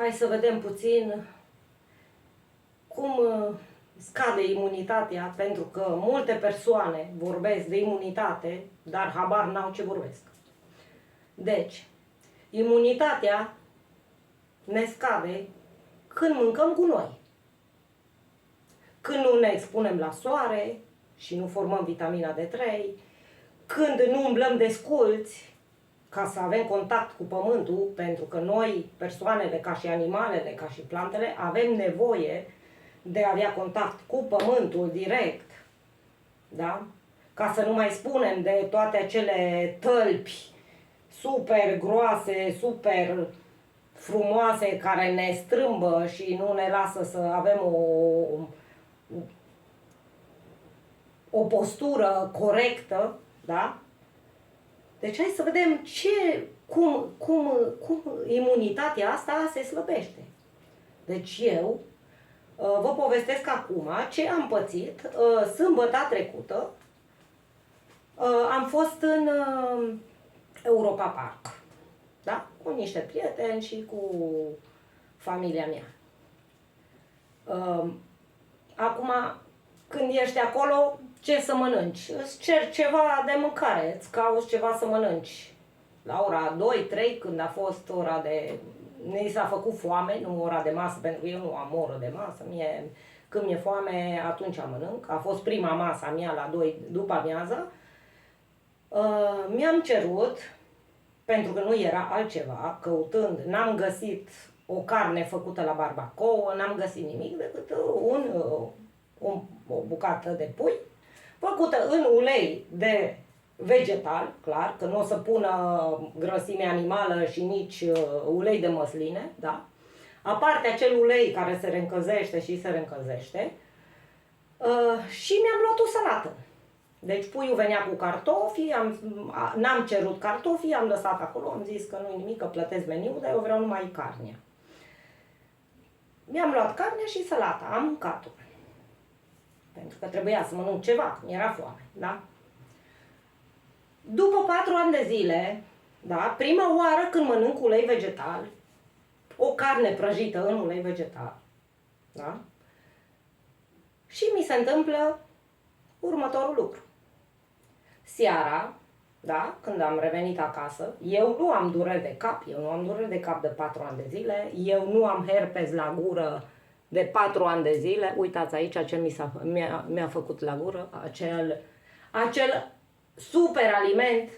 hai să vedem puțin cum scade imunitatea, pentru că multe persoane vorbesc de imunitate, dar habar n-au ce vorbesc. Deci, imunitatea ne scade când mâncăm gunoi, când nu ne expunem la soare și nu formăm vitamina D3, când nu umblăm desculți ca să avem contact cu pământul, pentru că noi, persoanele, ca și animalele, ca și plantele, avem nevoie de a avea contact cu pământul direct, da? Ca să nu mai spunem de toate acele tălpi super groase, super frumoase, care ne strâmbă și nu ne lasă să avem o postură corectă, da? Deci hai să vedem cum imunitatea asta se slăbește. Deci eu vă povestesc acum ce am pățit. Sâmbăta trecută am fost în Europa Park, da? Cu niște prieteni și cu familia mea. Acum, când ești acolo, ce să mănânci? Îți ceri ceva de mâncare, îți cauți ceva să mănânci. La ora 2-3, când a fost ora de... Ne s-a făcut foame, nu ora de masă, pentru că eu nu am oră de masă. Când mi-e foame, atunci mănânc. A fost prima masa mea la 2 după amiază. Mi-am cerut, pentru că nu era altceva, căutând, n-am găsit o carne făcută la barbacoa, n-am găsit nimic decât o bucată de pui, făcută în ulei de vegetal, clar, că nu o să pună grăsime animală și nici ulei de măsline, da? Aparte acel ulei care se reîncălzește și se reîncălzește, și mi-am luat o salată. Deci puiul venea cu cartofi, n-am cerut cartofi, am lăsat acolo, am zis că nu-i nimic, că plătesc meniul, dar eu vreau numai carnea. Mi-am luat carnea și salata, am mâncat-o. Pentru că trebuia să mănânc ceva, mi-era foame, da? După 4 ani de zile, da, prima oară când mănânc ulei vegetal, o carne prăjită în ulei vegetal, da? Și mi se întâmplă următorul lucru. Seara, da, când am revenit acasă, eu nu am dureri de cap, de 4 ani de zile, eu nu am herpes la gură de 4 ani de zile. Uitați aici ce mi-a făcut la gură, acel super aliment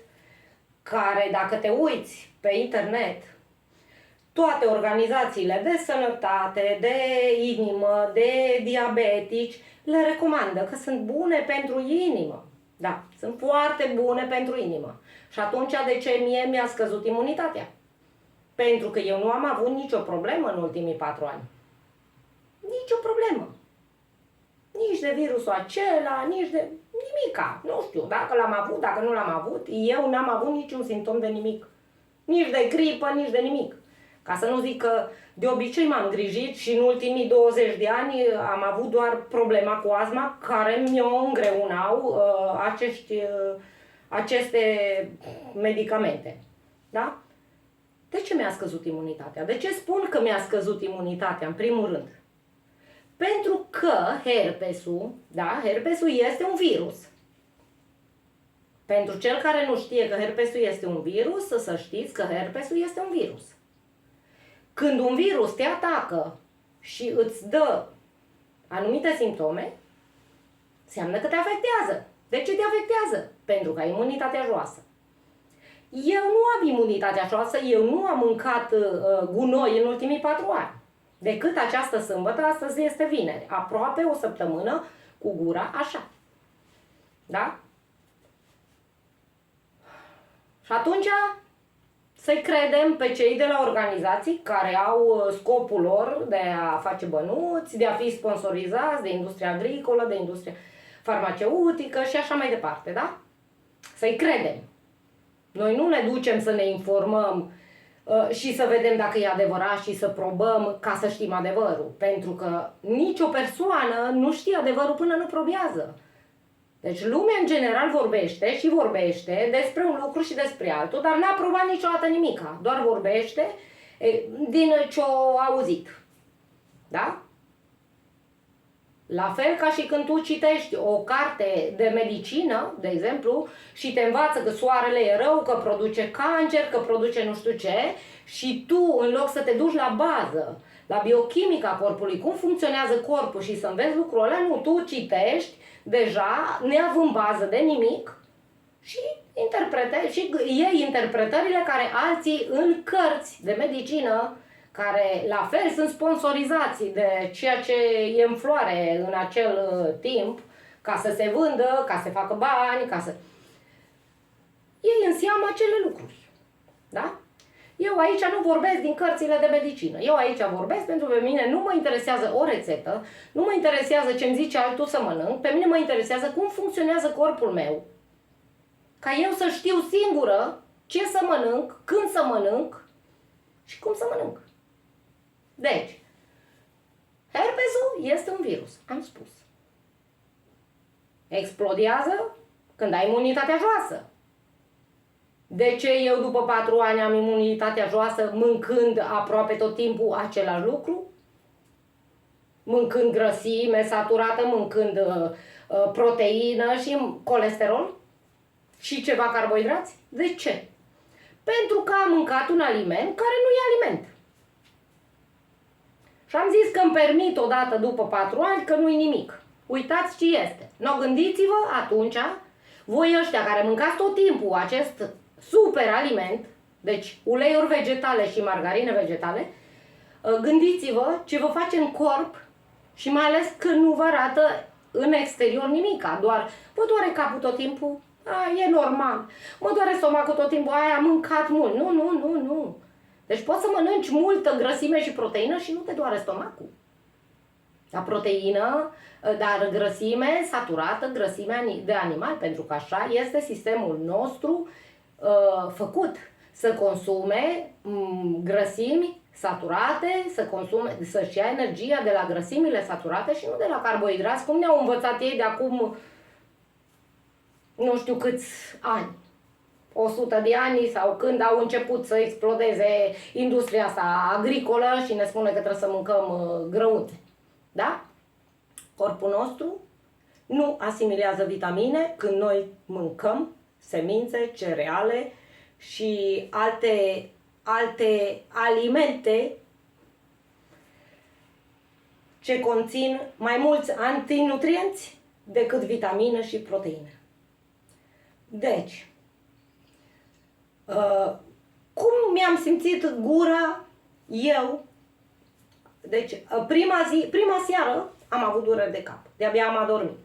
care, dacă te uiți pe internet, toate organizațiile de sănătate, de inimă, de diabetici, le recomandă că sunt bune pentru inimă. Da, sunt foarte bune pentru inimă. Și atunci de ce mie mi-a scăzut imunitatea? Pentru că eu nu am avut nicio problemă în ultimii 4 ani. Nicio problemă. Nici de virusul acela, nici de nimica. Nu știu, dacă l-am avut, dacă nu l-am avut, eu n-am avut niciun simptom de nimic. Nici de gripă, nici de nimic. Ca să nu zic că de obicei m-am îngrijit și în ultimii 20 de ani am avut doar problema cu astma, care mi-o îngreunau aceste medicamente. Da? De ce mi-a scăzut imunitatea? De ce spun că mi-a scăzut imunitatea, în primul rând? Pentru că herpesul, da, herpesul este un virus. Pentru cel care nu știe că herpesul este un virus, să știți că herpesul este un virus. Când un virus te atacă și îți dă anumite simptome, înseamnă că te afectează. De ce te afectează? Pentru că ai imunitatea joasă. Eu nu am imunitatea joasă, eu nu am mâncat gunoi în ultimii 4 ani. Decât această sâmbătă, astăzi este vineri. Aproape o săptămână cu gura așa. Da? Și atunci să-i credem pe cei de la organizații care au scopul lor de a face bănuți, de a fi sponsorizați de industria agricolă, de industria farmaceutică și așa mai departe, da? Să-i credem. Noi nu ne ducem să ne informăm și să vedem dacă e adevărat și să probăm ca să știm adevărul. Pentru că nicio persoană nu știe adevărul până nu probează. Deci lumea în general vorbește și vorbește despre un lucru și despre altul, dar n-a probat niciodată nimica. Doar vorbește, din ce-o auzit. Da? La fel ca și când tu citești o carte de medicină, de exemplu, și te învață că soarele e rău, că produce cancer, că produce nu știu ce, și tu, în loc să te duci la bază, la biochimica corpului, cum funcționează corpul și să înveți lucrul ăla, nu, tu citești deja, neavând bază de nimic, și iei interpretările care alții în cărți de medicină, care la fel sunt sponsorizați de ceea ce e în floare în acel timp, ca să se vândă, ca să facă bani, ca să... Iei în seamă acele lucruri. Da? Eu aici nu vorbesc din cărțile de medicină. Eu aici vorbesc pentru că pe mine nu mă interesează o rețetă, nu mă interesează ce-mi zice altul să mănânc, pe mine mă interesează cum funcționează corpul meu, ca eu să știu singură ce să mănânc, când să mănânc și cum să mănânc. Deci, herpesul este un virus, am spus. Explodează când ai imunitatea joasă. De ce eu după 4 ani am imunitatea joasă mâncând aproape tot timpul același lucru? Mâncând grăsime saturată, mâncând proteină și colesterol și ceva carbohidrați? De ce? Pentru că am mâncat un aliment care nu e aliment. Și am zis că îmi permit odată după 4 ani că nu-i nimic. Uitați ce este. No, gândiți-vă atunci, voi ăștia care mâncați tot timpul acest super aliment, deci uleiuri vegetale și margarine vegetale, gândiți-vă ce vă face în corp și mai ales că nu vă arată în exterior nimica, doar vă doare capul tot timpul, e normal, mă doare stomacul tot timpul, am mâncat mult. Nu. Deci poți să mănânci multă grăsime și proteină și nu te doare stomacul. La proteină, dar grăsime saturată, grăsime de animal, pentru că așa este sistemul nostru făcut să consume grăsimi saturate, să-și ia energia de la grăsimile saturate și nu de la carbohidrați, cum ne-au învățat ei de acum nu știu câți ani. 100 de ani sau când au început să explodeze industria asta agricolă și ne spune că trebuie să mâncăm grăunte. Da? Corpul nostru nu asimilează vitamine când noi mâncăm semințe, cereale și alte alimente ce conțin mai mulți antinutrienți decât vitamine și proteine. Deci, cum mi-am simțit gura eu? Deci, prima seară am avut dureri de cap. De-abia am adormit.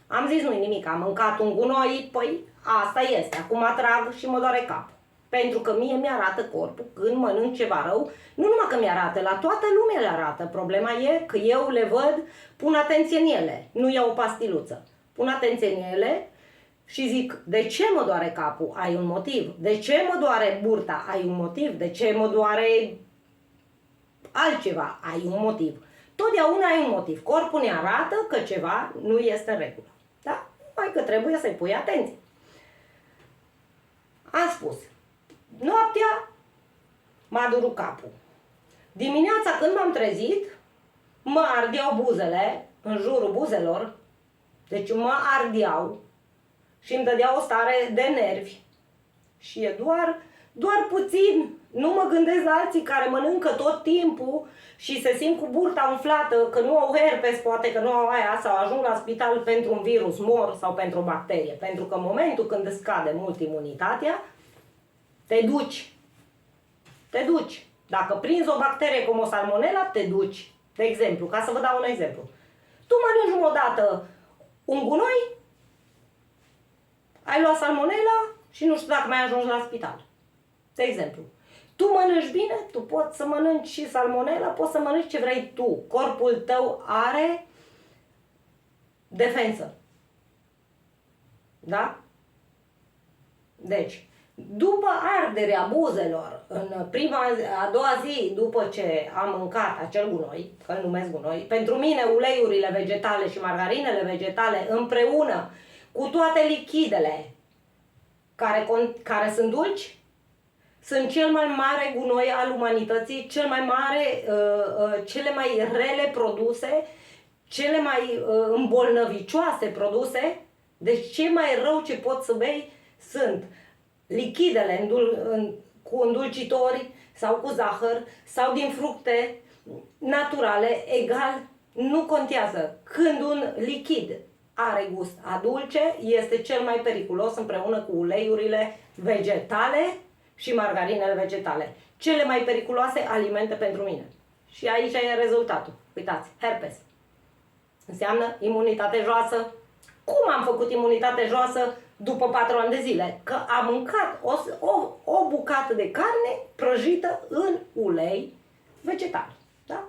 Am zis nu-i nimic, am mâncat un gunoi, păi asta este. Acum trag și mă doare capul. Pentru că mie mi-arată corpul când mănânc ceva rău. Nu numai că mi-arată, la toată lumea le arată. Problema e că eu le văd, pun atenție în ele. Nu iau o pastiluță. Pun atenție în ele și zic, de ce mă doare capul? Ai un motiv. De ce mă doare burta? Ai un motiv. De ce mă doare altceva? Ai un motiv. Totdeauna ai un motiv. Corpul ne arată că ceva nu este în regulă. Da? Numai că trebuie să-i pui atenție. Am spus, noaptea m-a durut capul. Dimineața când m-am trezit, mă ardeau buzele, în jurul buzelor, deci mă ardeau și îmi dădea o stare de nervi. Și e doar puțin. Nu mă gândesc la alții care mănâncă tot timpul și se simt cu burta umflată, că nu au herpes, poate că nu au aia, sau ajung la spital pentru un virus, mor sau pentru o bacterie. Pentru că în momentul când îți scade mult imunitatea, te duci. Te duci. Dacă prinzi o bacterie cum o salmonella, te duci. De exemplu, ca să vă dau un exemplu. Tu mănânci odată un gunoi, ai luat salmonella și nu știu dacă mai ajungi la spital. De exemplu. Tu mănânci bine, tu poți să mănânci și salmonella, poți să mănânci ce vrei tu. Corpul tău are defensă. Da? Deci, după arderea buzelor, în a doua zi după ce am mâncat acel gunoi, că îl numesc gunoi, pentru mine uleiurile vegetale și margarinele vegetale împreună cu toate lichidele care sunt dulci, sunt cel mai mare gunoi al umanității, cele mai rele produse, cele mai îmbolnăvicioase produse. Deci ce mai rău ce poți să bei sunt lichidele cu îndulcitori sau cu zahăr sau din fructe naturale, egal, nu contează. Când un lichid are gust a dulce, este cel mai periculos împreună cu uleiurile vegetale și margarinele vegetale. Cele mai periculoase alimente pentru mine. Și aici e rezultatul. Uitați, herpes. Înseamnă imunitate joasă. Cum am făcut imunitate joasă după 4 ani de zile? Că am mâncat o bucată de carne prăjită în ulei vegetal. Da?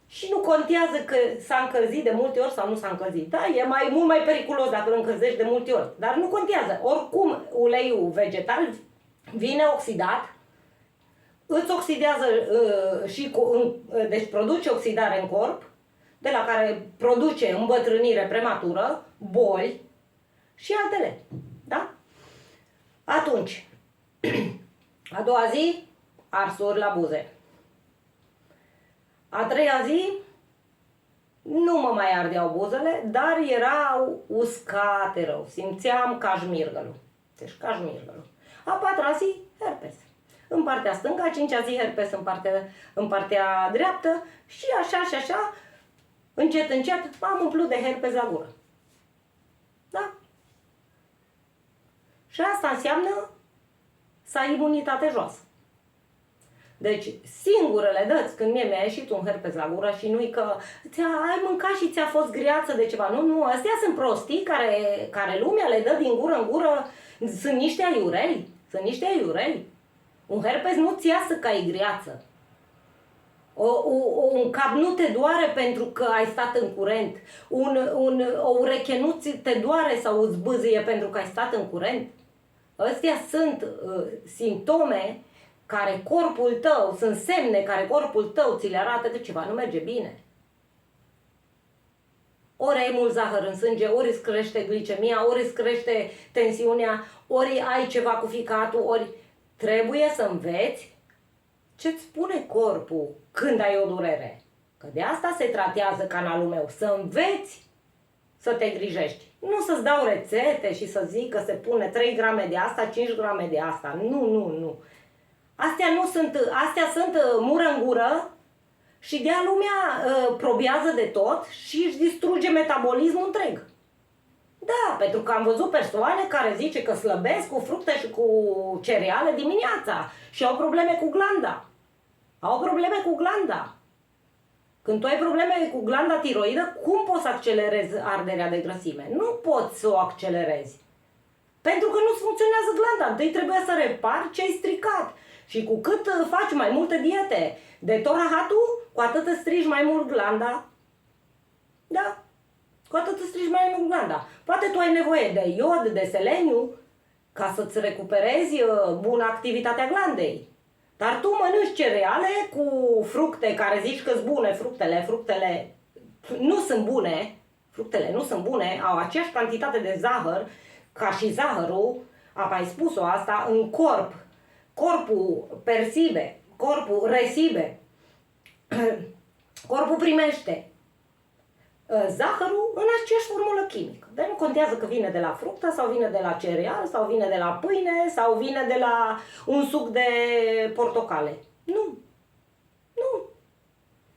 Și nu contează că s-a încălzit de multe ori sau nu s-a încălzit. Da? E mult mai periculos dacă îl încălzești de multe ori. Dar nu contează. Oricum, uleiul vegetal vine oxidat, îți oxidează deci produce oxidare în corp, de la care produce îmbătrânire prematură, boli și altele. Da? Atunci, a doua zi, arsuri la buze. A treia zi, nu mă mai ardeau buzele, dar erau uscate rău. Simțeam cașmirgălul. Deci cașmirgălul. A patra zi, herpes. În partea stângă, a cincea zi, herpes în partea dreaptă și așa și așa, încet, încet, am umplut de herpes la gură. Da? Și asta înseamnă să ai imunitate joasă. Deci, singurele dăți când mie mi-a ieșit un herpes la gură și nu-i că ai mâncat și ți-a fost greață de ceva. Nu, astea sunt prostii care lumea le dă din gură în gură. Sunt niște aiureli. Sunt niște aiureli. Un herpes nu-ți iasă că ai greață. Un cap nu te doare pentru că ai stat în curent. O ureche nu te doare sau îți bâzâie pentru că ai stat în curent. Astea sunt simptome care corpul tău, sunt semne care corpul tău ți le arată că ceva nu merge bine. Ori ai mult zahăr în sânge, ori îți crește glicemia, ori îți crește tensiunea, ori ai ceva cu ficatul, ori trebuie să înveți ce-ți spune corpul când ai o durere. Că de asta se tratează canalul meu, să înveți să te grijești. Nu să-ți dau rețete și să zic că se pune 3 grame de asta, 5 grame de asta. Nu. Astea sunt mură în gură și de-a lumea probează de tot și își distruge metabolismul întreg. Da, pentru că am văzut persoane care zice că slăbesc cu fructe și cu cereale dimineața și au probleme cu glanda. Au probleme cu glanda. Când tu ai probleme cu glanda tiroidă, cum poți să accelerezi arderea de grăsime? Nu poți să o accelerezi. Pentru că nu funcționează glanda. Întâi trebuie să repari ce ai stricat. Și cu cât faci mai multe diete de torahatul, cu atât îți strici mai mult glanda. Da? Cu atât îți strici mai mult glanda. Poate tu ai nevoie de iod, de seleniu, ca să-ți recuperezi bună activitatea glandei. Dar tu mănânci cereale cu fructe care zici că-s bune, fructele nu sunt bune, fructele nu sunt bune, au aceeași cantitate de zahăr ca și zahărul, am mai spus-o asta, în corp. Corpul percibe, corpul recibe, corpul primește zahărul în aceeași formulă chimică. Dar nu contează că vine de la fructă sau vine de la cereal sau vine de la pâine sau vine de la un suc de portocale. Nu.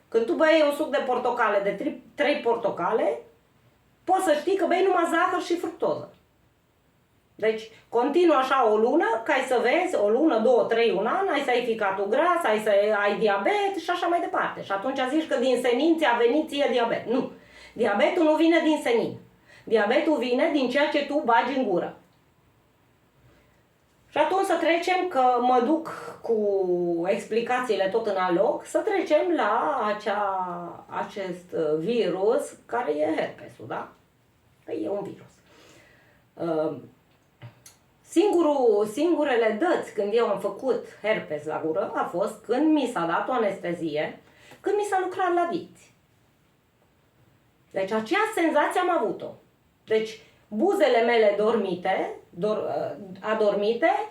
Când tu bei un suc de portocale, de 3 portocale, poți să știi că bei numai zahăr și fructoză. Deci, continuă așa o lună, ca să vezi, o lună, 2, 3, un an, ai să ai ficatul gras, ai să ai diabet și așa mai departe. Și atunci zici că din senin ți-a venit ție diabet. Nu. Diabetul nu vine din senin. Diabetul vine din ceea ce tu bagi în gură. Și atunci să trecem, că mă duc cu explicațiile tot în alt loc, să trecem la acest virus care e herpesul, da? E un virus. Singurele dăți când eu am făcut herpes la gură a fost când mi s-a dat o anestezie, când mi s-a lucrat la dinți. Deci acea senzație am avut-o. Deci buzele mele adormite,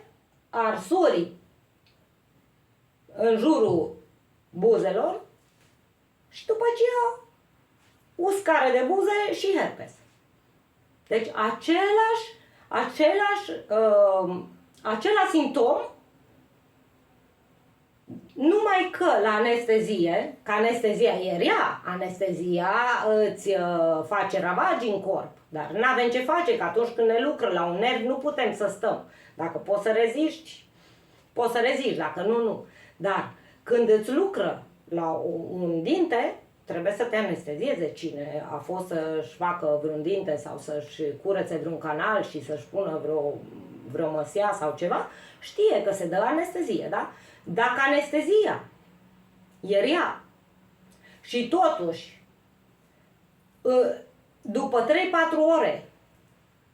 arsuri în jurul buzelor și după aceea uscare de buze și herpes. Deci același simptom, numai că la anestezie, că anestezia e rea, anestezia îți face ravagii în corp, dar n-avem ce face, că atunci când ne lucră la un nerv nu putem să stăm. Dacă poți să reziști, poți să reziști, dacă nu, nu. Dar când îți lucră la un dinte, trebuie să te anestezieze. Cine a fost să-și facă vreun dinte sau să-și curețe vreun canal și să-și pună vreo măsea sau ceva, știe că se dă anestezie, da? Dacă anestezia e rea și totuși după 3-4 ore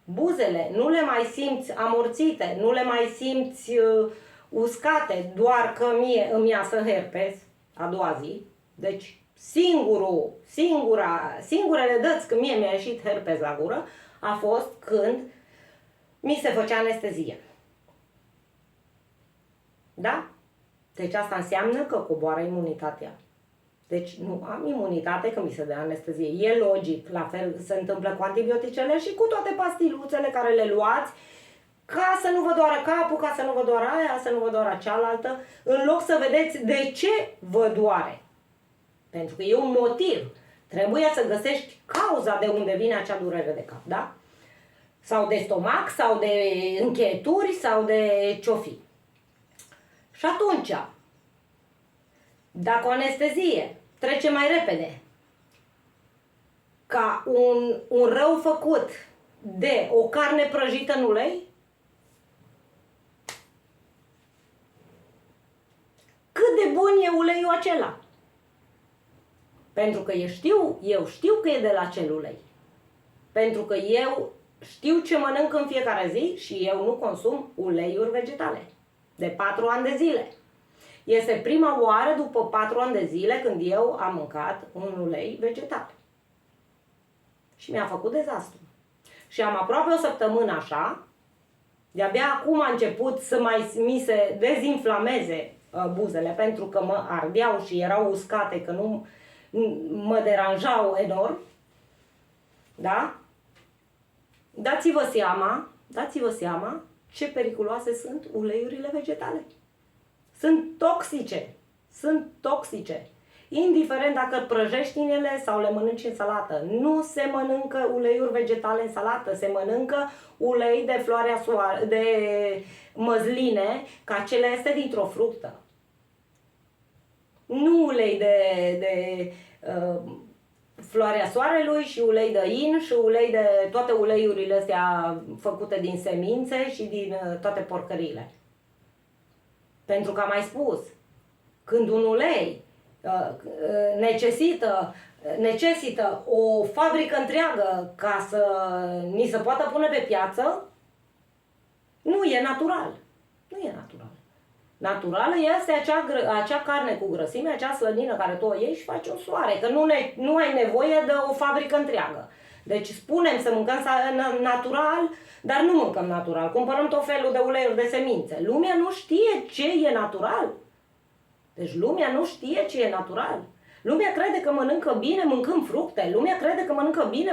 buzele nu le mai simți amorțite, nu le mai simți uscate, doar că mie îmi iasă herpes a doua zi, deci singurele dăți când mie mi-a ieșit herpes la gură a fost când mi se făcea anestezie. Da? Deci asta înseamnă că coboară imunitatea. Deci nu am imunitate când mi se dă anestezie. E logic, la fel se întâmplă cu antibioticele și cu toate pastiluțele care le luați ca să nu vă doară capul, ca să nu vă doară aia, să nu vă doară cealaltă, în loc să vedeți de ce vă doare. Pentru că e un motiv. Trebuie să găsești cauza de unde vine acea durere de cap, da? Sau de stomac, sau de încheieturi, sau de ce-o fi. Și atunci, dacă o anestezie trece mai repede ca un rău făcut de o carne prăjită în ulei, cât de bun e uleiul acela? Pentru că eu știu că e de la acel ulei. Pentru că eu știu ce mănânc în fiecare zi și eu nu consum uleiuri vegetale. De 4 ani de zile. Este prima oară după 4 ani de zile când eu am mâncat un ulei vegetal. Și mi-a făcut dezastru. Și am aproape o săptămână așa, de-abia acum a început să mi se dezinflameze buzele, pentru că mă ardeau și erau uscate, că nu mă deranjau enorm. Da? Dați-vă seama ce periculoase sunt uleiurile vegetale. Sunt toxice. Indiferent dacă prăjești în ele sau le mănânci în salată. Nu se mănâncă uleiuri vegetale în salată, se mănâncă ulei de floarea soare, de măsline, că acela este dintr-o fructă. Nu ulei de floarea soarelui și ulei de in și ulei de toate uleiurile astea făcute din semințe și din toate porcările. Pentru că am mai spus, când un ulei necesită o fabrică întreagă ca să ni se poată pune pe piață, nu e natural. Nu e natural. Naturală este acea carne cu grăsime, acea slănină care tu o iei și faci un soare, că nu ai nevoie de o fabrică întreagă. Deci spunem să mâncăm natural, dar nu mâncăm natural. Cumpărăm tot felul de uleiuri de semințe. Lumea nu știe ce e natural. Deci lumea nu știe ce e natural. Lumea crede că mănâncă bine mâncând fructe. Lumea crede că mănâncă bine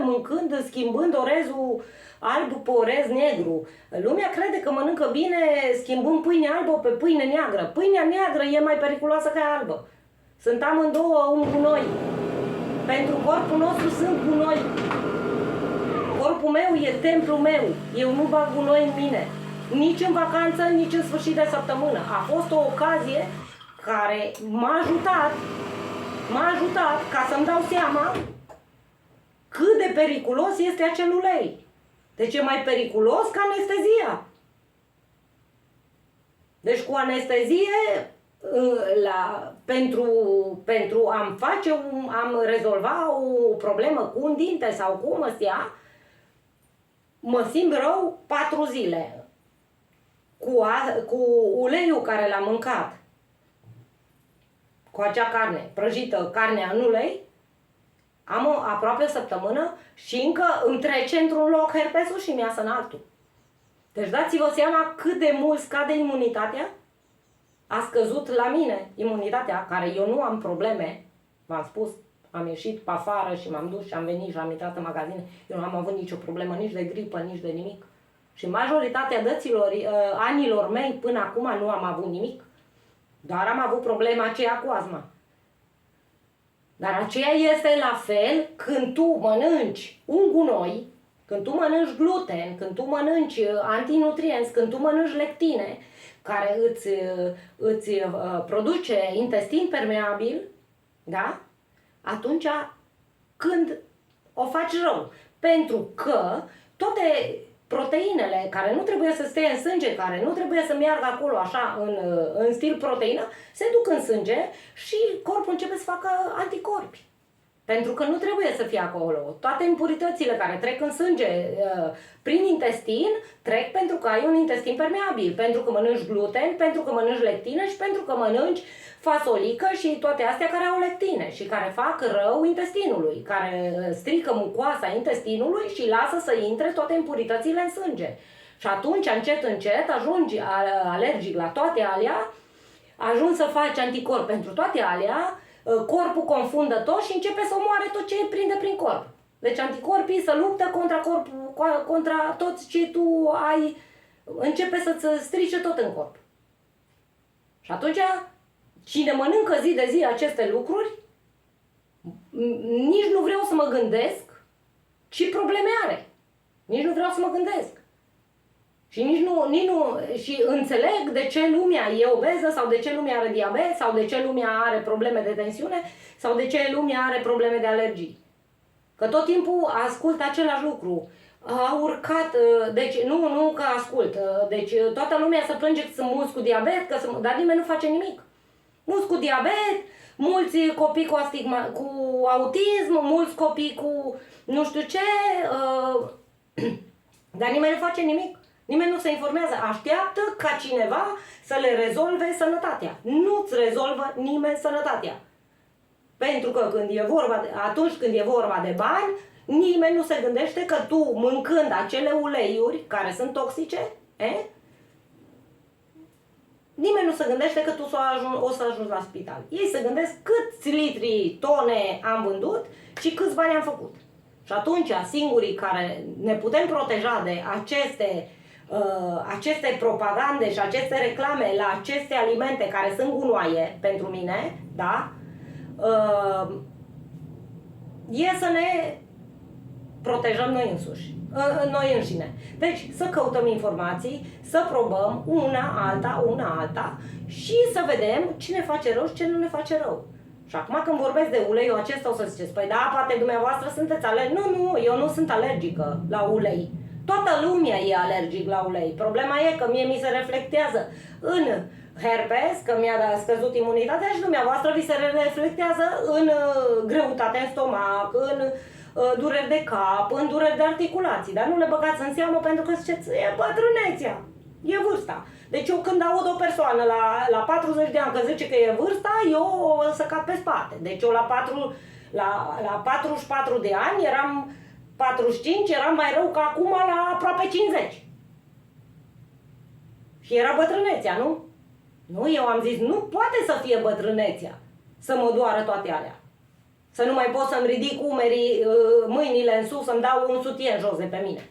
schimbând orezul alb pe orez negru. Lumea crede că mănâncă bine schimbând pâine albă pe pâine neagră. Pâinea neagră e mai periculoasă ca aia albă. Sunt amândouă un gunoi. Pentru corpul nostru sunt gunoi. Corpul meu e templul meu. Eu nu bag gunoi în mine. Nici în vacanță, nici în sfârșit de săptămână. A fost o ocazie care m-a ajutat ca să-mi dau seama cât de periculos este acel ulei. Deci e mai periculos ca anestezia. Deci cu anestezie, pentru am rezolva o problemă cu un dinte sau cu o măsea, mă simt rău 4 zile. Cu uleiul care l-am mâncat, cu acea carne prăjită, carnea în ulei, am aproape o săptămână și încă îmi trece într-un loc herpesul și mi-iasă în altul. Deci dați-vă seama cât de mult scade imunitatea a scăzut la mine imunitatea, care eu nu am probleme, v-am spus, am ieșit pe afară și m-am dus și am venit și am intrat în magazine, eu nu am avut nicio problemă, nici de gripă, nici de nimic. Și majoritatea dăților, anilor mei până acum nu am avut nimic, doar am avut problema aceea cu astma. Dar aceea este la fel când tu mănânci un gunoi, când tu mănânci gluten, când tu mănânci antinutrienți, când tu mănânci lectine, care îți produce intestin permeabil, da? Atunci când o faci rău. Pentru că toate proteinele care nu trebuie să stea în sânge, care nu trebuie să meargă acolo așa în stil proteină, se duc în sânge și corpul începe să facă anticorpi. Pentru că nu trebuie să fie acolo. Toate impuritățile care trec în sânge prin intestin, trec pentru că ai un intestin permeabil, pentru că mănânci gluten, pentru că mănânci lectine și pentru că mănânci fasolică și toate astea care au lectine și care fac rău intestinului, care strică mucoasa intestinului și lasă să intre toate impuritățile în sânge. Și atunci, încet, încet, ajungi alergic la toate alea, ajungi să faci anticorp pentru toate alea, corpul confundă tot și începe să omoare tot ce prinde prin corp. Deci anticorpii se luptă contra tot ce tu ai, începe să-ți strice tot în corp. Și atunci, cine mănâncă zi de zi aceste lucruri, nici nu vreau să mă gândesc ce probleme are. Nici nu vreau să mă gândesc. Și nici nu, și înțeleg de ce lumea e obeză sau de ce lumea are diabet sau de ce lumea are probleme de tensiune sau de ce lumea are probleme de alergii. Că tot timpul ascult același lucru. A urcat, deci nu că ascult, deci toată lumea se plânge că sunt mulți cu diabet, dar nimeni nu face nimic. Mulți cu diabet, mulți copii cu autism, mulți copii cu nu știu ce, dar nimeni nu face nimic. Nimeni nu se informează. Așteaptă ca cineva să le rezolve sănătatea. Nu-ți rezolvă nimeni sănătatea. Pentru că atunci când e vorba de bani, nimeni nu se gândește că tu, mâncând acele uleiuri care sunt toxice, nimeni nu se gândește că tu o să ajungi la spital. Ei se gândesc câți litri, tone am vândut și câți bani am făcut. Și atunci, singurii care ne putem proteja de aceste propagande și aceste reclame la aceste alimente care sunt gunoaie pentru mine, da? E să ne protejăm noi însuși, noi înșine. Deci să căutăm informații, să probăm una alta și să vedem ce ne face rău și ce nu ne face rău. Și acum când vorbesc de uleiul acesta o să ziceți, păi da, poate dumneavoastră sunteți alergică. Nu, eu nu sunt alergică la ulei. Toată lumea e alergic la ulei. Problema e că mie mi se reflectează în herpes, că mi-a scăzut imunitatea și dumneavoastră vi se reflectează în greutate în stomac, în dureri de cap, în dureri de articulații. Dar nu le băgați în seamă pentru că ziceți, e bătrânețea, e vârsta. Deci eu când aud o persoană la 40 de ani că zice că e vârsta, eu o să cad pe spate. Deci eu la 44 de ani eram 45, eram mai rău ca acum la aproape 50. Și era bătrânețea, nu? Nu, eu am zis, nu poate să fie bătrânețea să mă doară toate alea. Să nu mai pot să-mi ridic umerii, mâinile în sus, să-mi dau un sutien jos de pe mine.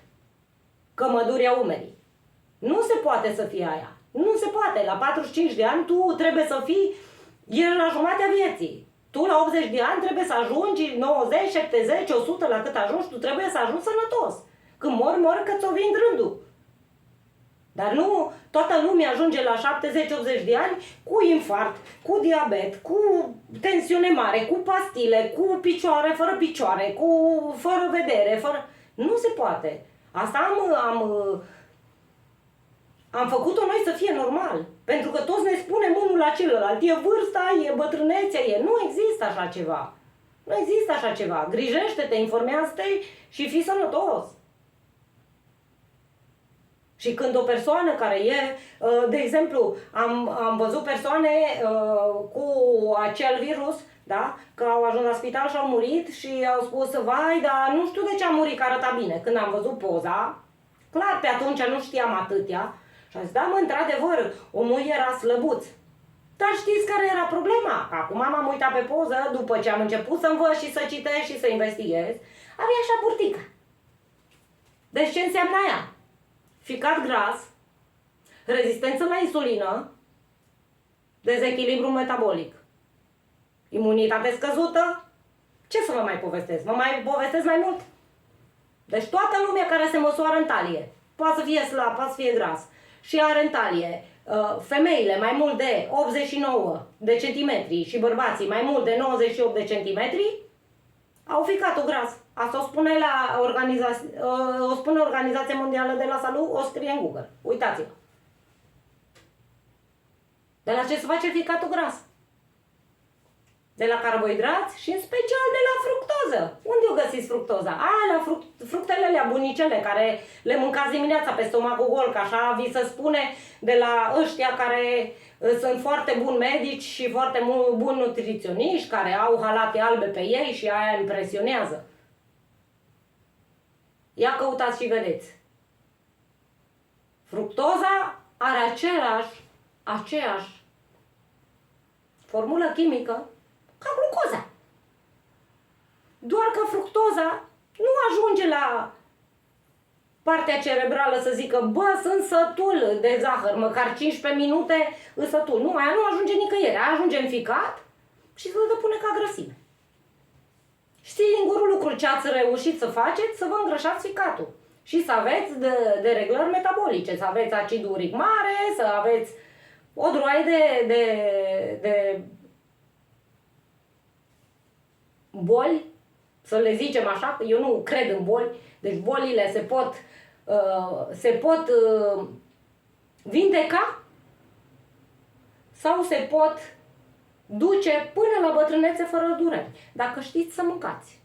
Că mă durea umerii. Nu se poate să fie aia. Nu se poate. La 45 de ani tu trebuie să fii, ești la jumatea vieții. Tu la 80 de ani trebuie să ajungi 90, 70, 100, la cât ajungi, tu trebuie să ajungi sănătos. Când mori că ți-o vin rândul. Dar nu toată lumea ajunge la 70-80 de ani cu infarct, cu diabet, cu tensiune mare, cu pastile, cu picioare, fără picioare, fără vedere, fără... Nu se poate. Asta am făcut-o noi să fie normal. Pentru că toți ne spunem unul la celălalt. E vârsta, e bătrânețea, e... Nu există așa ceva. Nu există așa ceva. Grijește-te, informează-te și fii sănătos. Și când o persoană care e, de exemplu, am văzut persoane cu acel virus, da? Că au ajuns la spital și au murit și au spus, vai, dar nu știu de ce a murit, că arăta bine. Când am văzut poza, clar, pe atunci nu știam atâtea, și am zis, da, mă, într-adevăr, omul era slăbuț. Dar știți care era problema? Acum m-am uitat pe poză, după ce am început să învăț și să citesc și să investighez, avea așa burtică. Deci ce înseamnă aia? Ficat gras, rezistență la insulină, dezechilibru metabolic, imunitate scăzută. Ce să vă mai povestesc? Vă mai povestesc mai mult? Deci toată lumea care se măsoară în talie, poate să fie slab, poate să fie gras, și are în talie, femeile mai mult de 89 de centimetri și bărbații mai mult de 98 de centimetri, au ficatul gras. Asta o spune, o spune Organizația Mondială de la Salut, o scrie în Google. Uitați-vă. De la ce se face ficatul gras? De la carbohidrați și în special de la fructoză. Unde o găsiți fructoza? La fructele alea bunicele care le mâncați dimineața pe stomacul gol, că așa vi se spune de la ăștia care sunt foarte buni medici și foarte buni nutriționiști, care au halate albe pe ei și aia impresionează. Ia căutați și vedeți. Fructoza are aceeași formulă chimică ca glucoza. Doar că fructoza nu ajunge la partea cerebrală să zică, bă, sunt sătul de zahăr, măcar 15 minute îs sătul. Nu, aia nu ajunge nicăieri, aia ajunge în ficat și se depune ca grăsime. Singurul lucru ce ați reușit să faceți, să vă îngrășați ficatul și să aveți de reglări metabolice, să aveți acid uric mare, să aveți o droaie de boli, să le zicem așa, că eu nu cred în boli, deci bolile se pot vindeca sau se pot duce până la bătrânețe fără dureri, dacă știți să mâncați.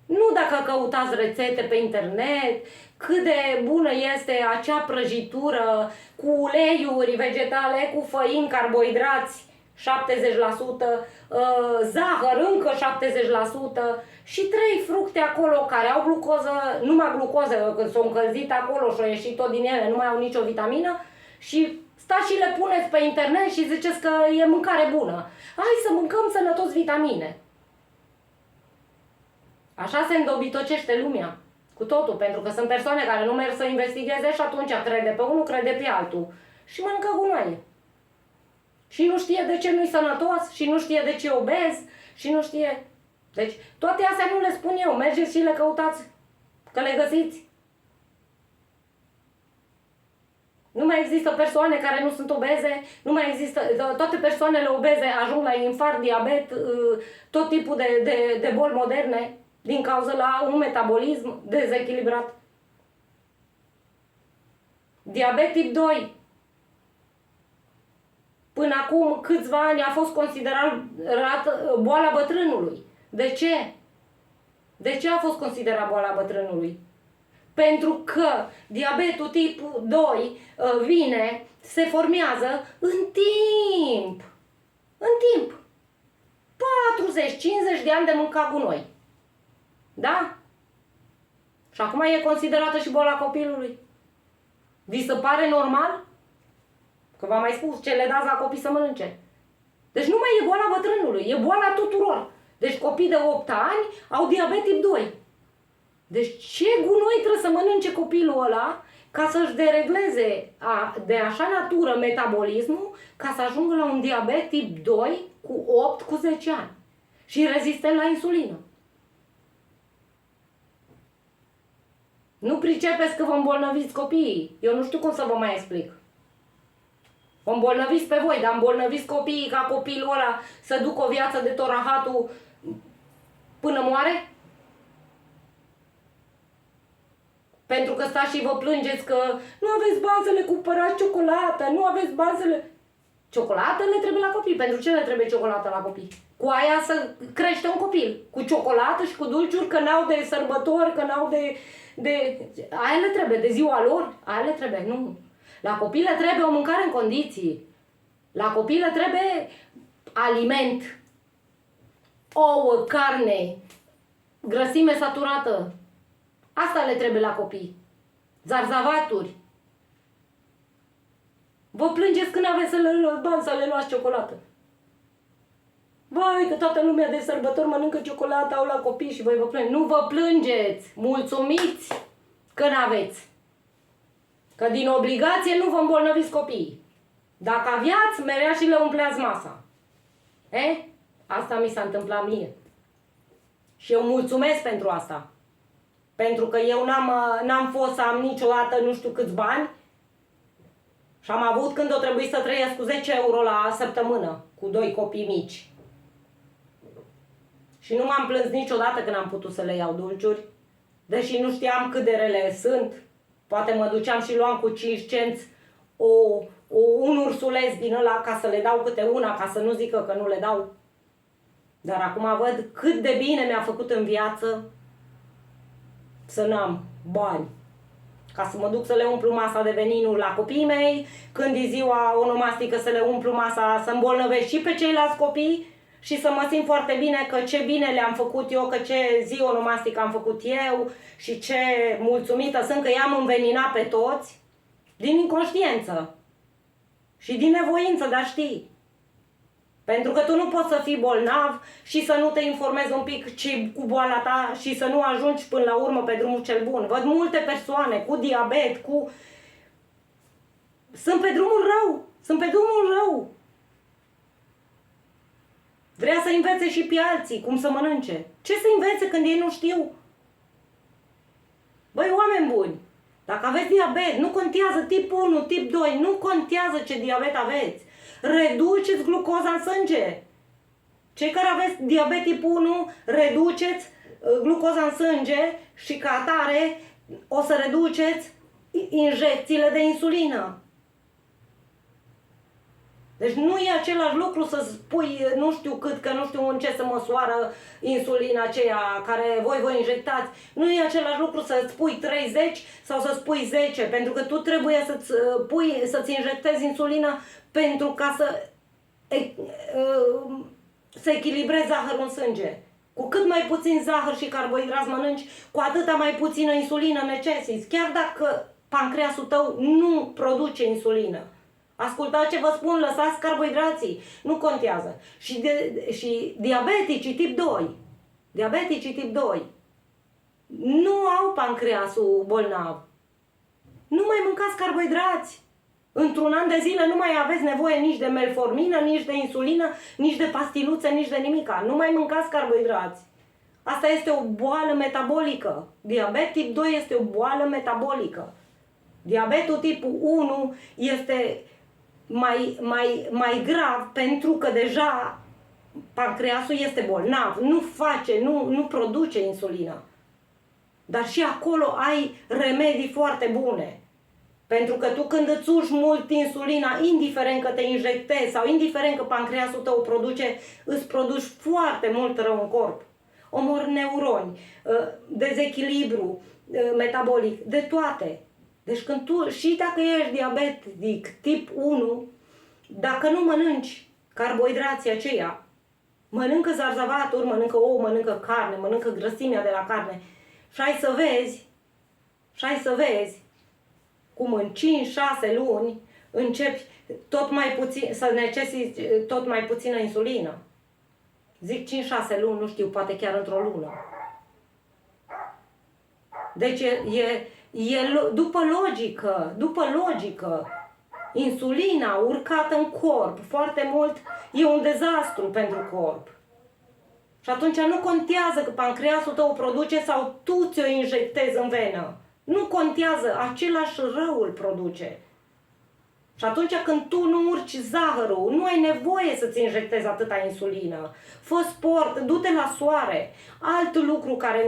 Nu dacă căutați rețete pe internet, cât de bună este acea prăjitură cu uleiuri vegetale, cu făini, carbohidrați, 70%, zahăr încă 70% și 3 fructe acolo care au glucoză, numai glucoză, când s-au încălzit acolo și au ieșit tot din ele, nu mai au nicio vitamină și stați și le puneți pe internet și ziceți că e mâncare bună. Hai să mâncăm sănătos vitamine. Așa se îndobitocește lumea cu totul, pentru că sunt persoane care nu merg să investigheze și atunci crede pe unul, crede pe altul și mănâncă gunoaie. Și nu știe de ce nu-i sănătos, și nu știe de ce e obez, și nu știe... Deci, toate astea nu le spun eu, mergeți și le căutați, că le găsiți. Nu mai există persoane care nu sunt obeze, nu mai există... Toate persoanele obeze ajung la infarct, diabet, tot tipul de boli moderne, din cauza la un metabolism dezechilibrat. Diabet tip 2. Până acum câțiva ani a fost considerat boala bătrânului. De ce? De ce a fost considerat boala bătrânului? Pentru că diabetul tip 2 se formează în timp. În timp. 40-50 de ani de mâncat gunoi. Da? Și acum e considerată și boala copilului. Vi se pare normal? Că v-am mai spus, ce le dați la copii să mănânce. Deci nu mai e boala bătrânului, e boala tuturor. Deci copii de 8 ani au diabet tip 2. Deci ce gunoi trebuie să mănânce copilul ăla ca să-și deregleze de așa natură metabolismul ca să ajungă la un diabet tip 2 cu 8, cu 10 ani. Și rezistent la insulină. Nu pricepeți că vă îmbolnăviți copiii. Eu nu știu cum să vă mai explic. Vă îmbolnăviți pe voi, dar îmbolnăviți copiii ca copilul ăla să ducă o viață de torahatul până moare? Pentru că stați și vă plângeți că nu aveți bani să le cumpărați ciocolată, nu aveți bani să le... Ciocolată le trebuie la copii. Pentru ce le trebuie ciocolată la copii? Cu aia să crește un copil. Cu ciocolată și cu dulciuri, că n-au de sărbători, că n-au de... Aia le trebuie, de ziua lor, aia le trebuie, nu. La copii le trebuie o mâncare în condiții. La copii le trebuie aliment, ouă, carne, grăsime saturată. Asta le trebuie la copii. Zarzavaturi. Vă plângeți când aveți bani să le luați ciocolată. Vai, că toată lumea de sărbători mănâncă ciocolată, au la copii și voi vă plângeți. Nu vă plângeți! Mulțumiți că n-aveți. Că din obligație nu vă îmbolnăviți copiii. Dacă aveați, merea și le umpleați masa. Asta mi s-a întâmplat mie. Și eu mulțumesc pentru asta. Pentru că eu n-am fost să am niciodată nu știu câți bani și am avut când o trebuie să trăiesc cu 10 euro la săptămână, cu 2 copii mici. Și nu m-am plâns niciodată când am putut să le iau dulciuri, deși nu știam cât de rele sunt. Poate mă duceam și luam cu 5 cenți un ursuleț din ăla ca să le dau câte una, ca să nu zică că nu le dau. Dar acum văd cât de bine mi-a făcut în viață să n-am bani. Ca să mă duc să le umplu masa de veninuri la copiii mei, când e ziua onomastică să le umplu masa, să îmbolnăvesc și pe ceilalți copii și să mă simt foarte bine că ce bine le-am făcut eu, că ce zi onomastică am făcut eu și ce mulțumită sunt că i-am înveninat pe toți din inconștiență și din nevoință de a ști. Pentru că tu nu poți să fii bolnav și să nu te informezi un pic ce cu boala ta și să nu ajungi până la urmă pe drumul cel bun. Văd multe persoane cu diabet, sunt pe drumul rău. Sunt pe drumul rău. Vrea să învețe și pe alții cum să mănânce. Ce să învețe când ei nu știu? Băi, oameni buni, dacă aveți diabet, nu contează tip 1, tip 2, nu contează ce diabet aveți. Reduceți glucoza în sânge. Cei care aveți diabet tip 1, reduceți glucoza în sânge și ca atare o să reduceți injecțiile de insulină. Deci nu e același lucru să spui nu știu cât, că nu știu în ce se măsoară insulina aceea care voi vă injectați. Nu e același lucru să spui 30 sau să spui 10, pentru că tu trebuie să-ți injectezi insulină pentru ca să echilibrezi zahărul în sânge. Cu cât mai puțin zahăr și carbohidrați mănânci, cu atâta mai puțină insulină necesiți. Chiar dacă pancreasul tău nu produce insulină. Ascultați ce vă spun, lăsați carbohidrații, nu contează. Și diabeticii tip 2, nu au pancreasul bolnav. Nu mai mâncați carbohidrați. Într-un an de zile nu mai aveți nevoie nici de metformină, nici de insulină, nici de pastiluțe, nici de nimica. Nu mai mâncați carbohidrați. Asta este o boală metabolică. Diabet tip 2 este o boală metabolică. Diabetul tipul 1 este mai grav pentru că deja pancreasul este bolnav, nu produce insulină. Dar și acolo ai remedii foarte bune. Pentru că tu când îți urci mult insulina, indiferent că te injectezi sau indiferent că pancreasul tău îți produci foarte mult rău în corp. Omori neuroni, dezechilibru metabolic, de toate. Deci când și dacă ești diabetic tip 1, dacă nu mănânci carbohidrații aceia, mănâncă zarzavaturi, mănâncă ou, mănâncă carne, mănâncă grăsimea de la carne și ai să vezi cum în 5-6 luni începi să necesiți tot mai puțină insulină. Zic 5-6 luni, nu știu, poate chiar într-o lună. Deci după logică, insulina urcată în corp foarte mult e un dezastru pentru corp. Și atunci nu contează că pancreasul tău o produce sau tu ți-o injectezi în venă. Nu contează, același rău îl produce. Și atunci când tu nu urci zahărul, nu ai nevoie să-ți injectezi atâta insulină. Fă sport, du-te la soare. Alt lucru care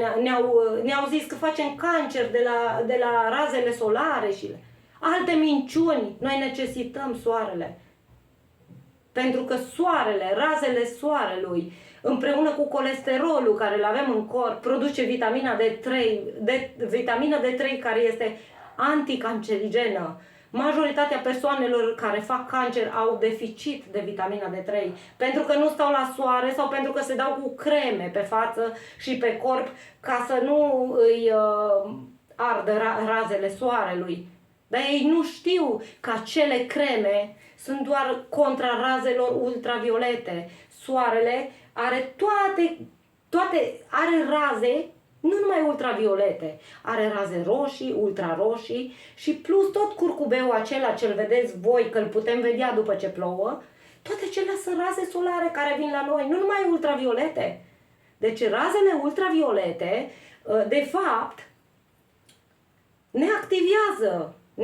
ne-au zis că facem cancer de la razele solare și alte minciuni. Noi necesităm soarele. Pentru că soarele, razele soarelui, împreună cu colesterolul care îl avem în corp, produce vitamina vitamina D3 care este anticancerigenă. Majoritatea persoanelor care fac cancer au deficit de vitamina D3 pentru că nu stau la soare sau pentru că se dau cu creme pe față și pe corp ca să nu îi ardă razele soarelui. Dar ei nu știu că acele creme sunt doar contra razelor ultraviolete. Soarele are are raze, nu numai ultraviolete, are raze roșii, ultraroșii și plus tot curcubeul acela ce-l vedeți voi, că îl putem vedea după ce plouă, toate acelea sunt raze solare care vin la noi, nu numai ultraviolete. Deci razele ultraviolete, de fapt, ne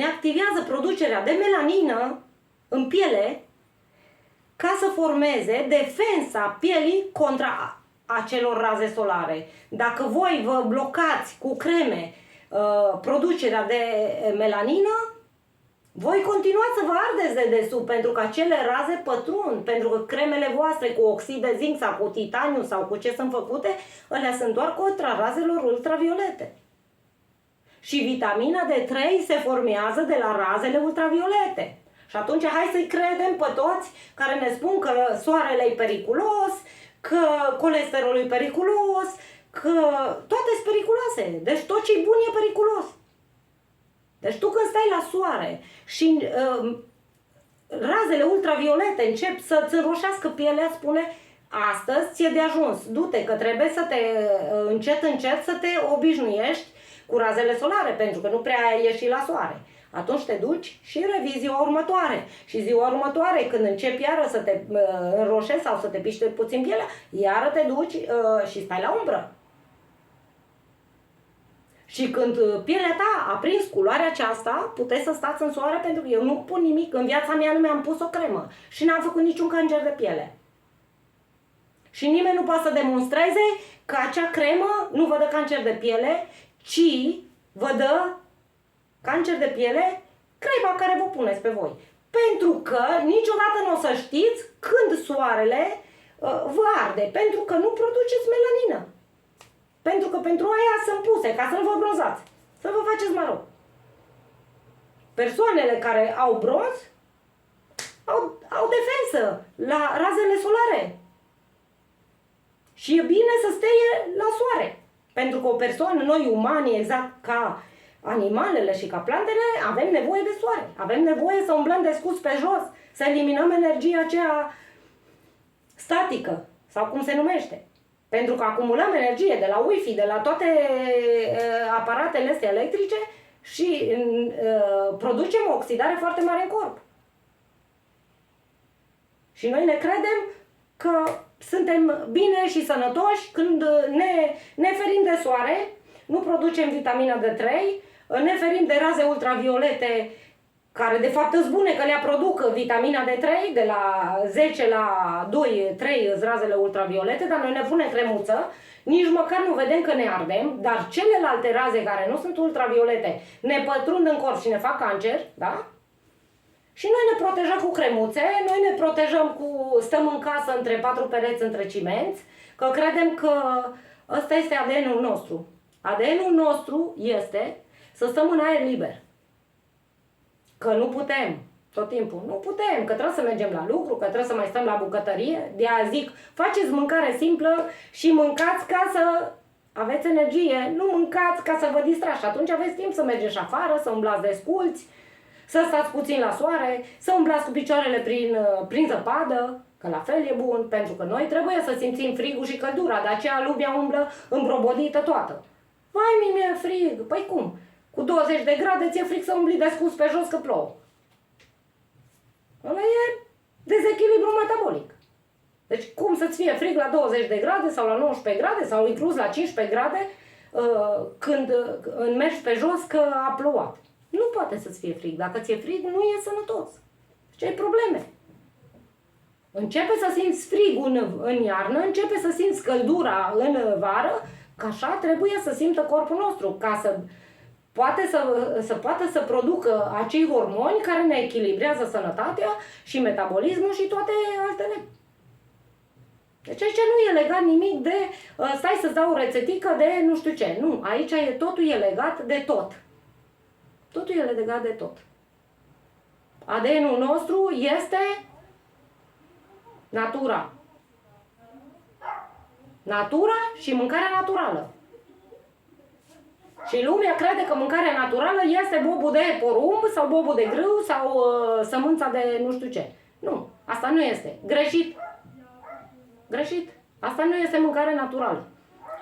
activează producerea de melanină în piele ca să formeze defensa pielii contra acelor raze solare. Dacă voi vă blocați cu creme producerea de melanină, voi continuați să vă ardeți de desubt pentru că acele raze pătrund, pentru că cremele voastre cu oxid de zinc sau cu titaniu sau cu ce sunt făcute, alea sunt doar contra razelor ultraviolete. Și vitamina D3 se formează de la razele ultraviolete. Și atunci hai să-i credem pe toți care ne spun că soarele e periculos, că colesterolul e periculos, că toate sunt periculoase. Deci tot ce-i bun e periculos. Deci tu când stai la soare și razele ultraviolete încep să-ți înroșească pielea, spune astăzi ți-e de ajuns. Du-te că trebuie să te încet să te obișnuiești cu razele solare, pentru că nu prea ai ieșit la soare. Atunci te duci și revii ziua următoare. Și ziua următoare, când începi iară să te înroșezi sau să te piște puțin pielea, iară te duci și stai la umbră. Și când pielea ta a prins culoarea aceasta, puteți să stați în soare, pentru că eu nu pun nimic. În viața mea nu mi-am pus o cremă și n-am făcut niciun cancer de piele. Și nimeni nu poate să demonstreze că acea cremă nu vă dă cancer de piele, ci vă dă cancer de piele crema care vă puneți pe voi. Pentru că niciodată nu o să știți când soarele vă arde, pentru că nu produceți melanină. Pentru că pentru aia sunt puse, ca să nu vă bronzați, să vă faceți maro. Persoanele care au bronz au defensă la razele solare. Și e bine să stea la soare. Pentru că o persoană, noi umani, exact ca animalele și ca plantele, avem nevoie de soare. Avem nevoie să umblăm de sus pe jos, să eliminăm energia aceea statică, sau cum se numește. Pentru că acumulăm energie de la Wi-Fi, de la toate aparatele astea electrice și producem o oxidare foarte mare în corp. Și noi ne credem că suntem bine și sănătoși când ne ferim de soare, nu producem vitamina D3, ne ferim de raze ultraviolete, care de fapt îți bune că le produc vitamina D3, de la 10 la 2, 3 îți razele ultraviolete, dar noi ne punem cremuță, nici măcar nu vedem că ne ardem, dar celelalte raze care nu sunt ultraviolete ne pătrund în corp și ne fac cancer, da? Și noi ne protejăm cu cremuțe, noi ne protejăm stăm în casă între 4 pereți, între cimenți, că credem că ăsta este ADN-ul nostru. ADN-ul nostru este să stăm în aer liber. Că nu putem, tot timpul, nu putem, că trebuie să mergem la lucru, că trebuie să mai stăm la bucătărie. De-aia zic, faceți mâncare simplă și mâncați ca să aveți energie, nu mâncați ca să vă distrați. Și atunci aveți timp să mergeți afară, să umblați desculți, să stați puțin la soare, să umblați cu picioarele prin zăpadă, că la fel e bun, pentru că noi trebuie să simțim frigul și căldura, de aceea lumea umblă îmbrobodită toată. Vai, mi-e frig, păi cum? Cu 20 de grade ți-e frig să umbli desculți pe jos că plouă. Ăla e dezechilibru metabolic. Deci cum să-ți fie frig la 20 de grade sau la 19 grade sau inclus la 15 grade când mergi pe jos că a plouat. Nu poate să-ți fie frig. Dacă ți-e frig, nu e sănătos. Ce ai probleme? Începe să simți frigul în iarnă, începe să simți căldura în vară, că așa trebuie să simtă corpul nostru, ca să poată să producă acei hormoni care ne echilibrează sănătatea și metabolismul și toate altele. Deci aici nu e legat nimic de stai să-ți dau o rețetică de nu știu ce. Nu, aici totul e legat de tot. Totul e legat de tot. ADN-ul nostru este natura. Natura și mâncarea naturală. Și lumea crede că mâncarea naturală este bobul de porumb sau bobul de grâu sau sămânța de nu știu ce. Nu, asta nu este. Greșit. Greșit. Asta nu este mâncare naturală.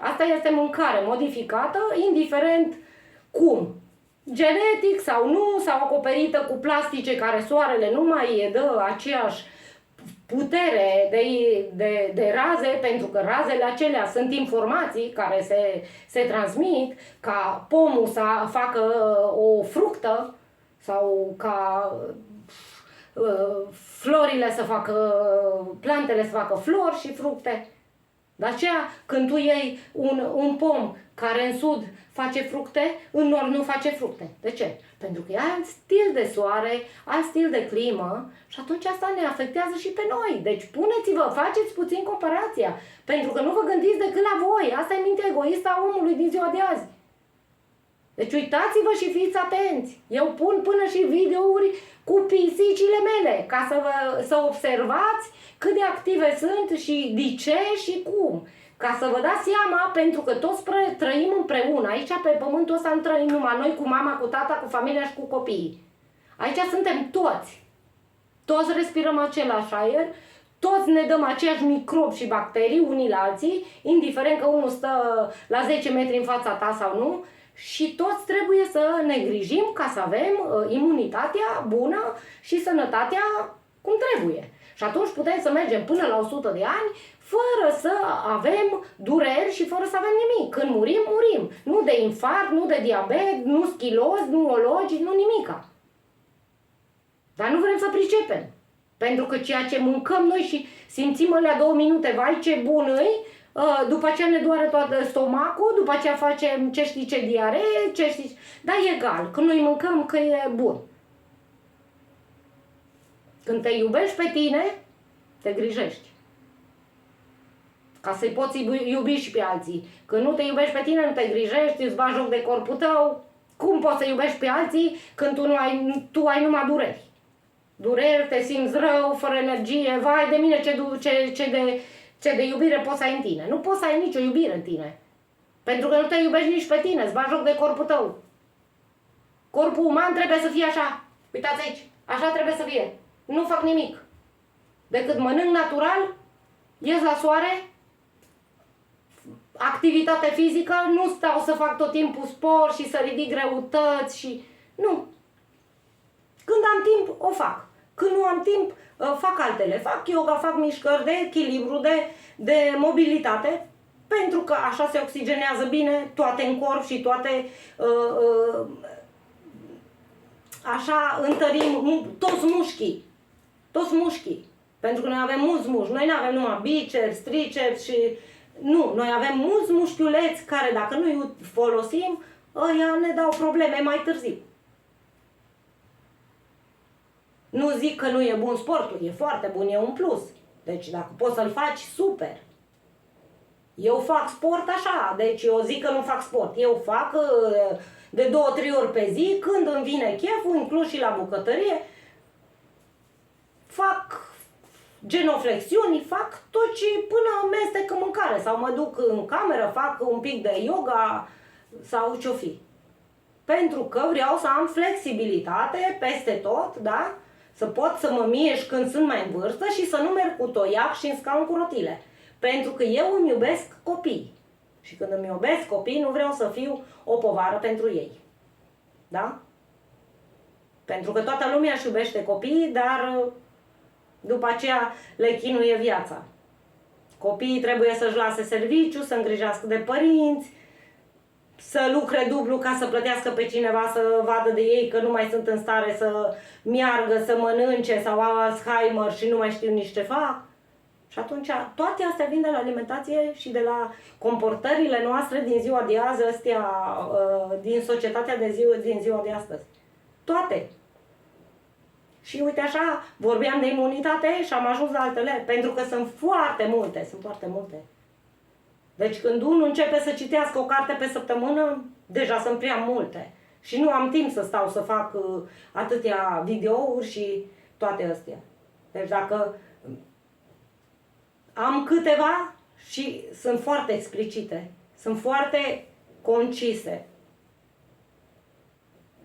Asta este mâncare modificată, indiferent cum. Genetic sau nu, sau acoperită cu plastice care soarele nu mai dă aceeași putere de raze, pentru că razele acelea sunt informații care se transmit, ca pomul să facă o fructă sau ca florile să facă, plantele să facă flori și fructe. De aceea, când tu iei un pom care în sud face fructe, în nord nu face fructe. De ce? Pentru că e alt stil de soare, alt stil de climă și atunci asta ne afectează și pe noi. Deci puneți-vă, faceți puțin comparația, pentru că nu vă gândiți decât la voi. Asta e mintea egoistă a omului din ziua de azi. Deci uitați-vă și fiți atenți. Eu pun până și videouri cu pisicile mele, ca să observați cât de active sunt și de ce și cum. Ca să vă dați seama, pentru că toți trăim împreună. Aici pe pământul ăsta nu trăim numai noi cu mama, cu tata, cu familia și cu copiii. Aici suntem toți. Toți respirăm același aer, toți ne dăm aceiași microbi și bacterii unii la alții, indiferent că unul stă la 10 metri în fața ta sau nu, și toți trebuie să ne grijim ca să avem imunitatea bună și sănătatea cum trebuie. Și atunci putem să mergem până la 100 de ani fără să avem dureri și fără să avem nimic. Când murim, murim. Nu de infarct, nu de diabet, nu schiloz, nu ologi, nu nimica. Dar nu vrem să pricepem. Pentru că ceea ce mâncăm noi și simțim alea 2 minute, vai ce bun îi, după aceea ne doare tot stomacul, după aceea facem ce știi ce diaree, ce știi... Dar e egal, când noi mâncăm că e bun. Când te iubești pe tine, te grijești. Ca să-i poți iubi și pe alții. Când nu te iubești pe tine, nu te grijești, îți bagi joc de corpul tău. Cum poți să iubești pe alții când tu ai numai dureri? Dureri, te simți rău, fără energie, vai de mine ce de iubire poți să ai în tine. Nu poți să ai nicio iubire în tine. Pentru că nu te iubești nici pe tine, îți bagi joc de corpul tău. Corpul uman trebuie să fie așa. Uitați aici, așa trebuie să fie. Nu fac nimic. Decât mănânc natural, ies la soare, activitate fizică, nu stau să fac tot timpul sport și să ridic greutăți și... Nu. Când am timp, o fac. Când nu am timp, fac altele. Fac yoga, fac mișcări de echilibru, de mobilitate, pentru că așa se oxigenează bine toate în corp și toate... așa întărim toți mușchii. Toți mușchii. Pentru că noi avem mulți mușchi. Noi nu avem numai biceps, triceps și... Nu, noi avem mulți mușchiuleți care dacă nu îi folosim, ăia ne dau probleme mai târziu. Nu zic că nu e bun sportul, e foarte bun, e un plus. Deci dacă poți să-l faci, super. Eu fac sport așa, deci eu zic că nu fac sport. Eu fac de 2-3 ori pe zi, când îmi vine cheful, inclus și la bucătărie, fac genoflexiuni, fac tot ce până amestec în mâncare sau mă duc în cameră, fac un pic de yoga sau ce-o fi. Pentru că vreau să am flexibilitate peste tot, da? Să pot să mă mișc când sunt mai în vârstă și să nu merg cu toiac și în scaun cu rotile. Pentru că eu îmi iubesc copiii. Și când îmi iubesc copiii, nu vreau să fiu o povară pentru ei. Da? Pentru că toată lumea își iubește copiii, dar după aceea le chinuie viața. Copiii trebuie să-și lase serviciu, să îngrijească de părinți, să lucre dublu ca să plătească pe cineva să vadă de ei că nu mai sunt în stare să meargă, să mănânce sau au Alzheimer și nu mai știu nici ce fac. Și atunci toate astea vin de la alimentație și de la comportările noastre din ziua de azi, astea, din societatea din ziua de astăzi. Toate. Și uite așa, vorbeam de imunitate și am ajuns la altele, pentru că sunt foarte multe, Deci când unul începe să citească o carte pe săptămână, deja sunt prea multe. Și nu am timp să stau să fac atâtea videouri și toate astea. Deci dacă am câteva și sunt foarte explicite, sunt foarte concise.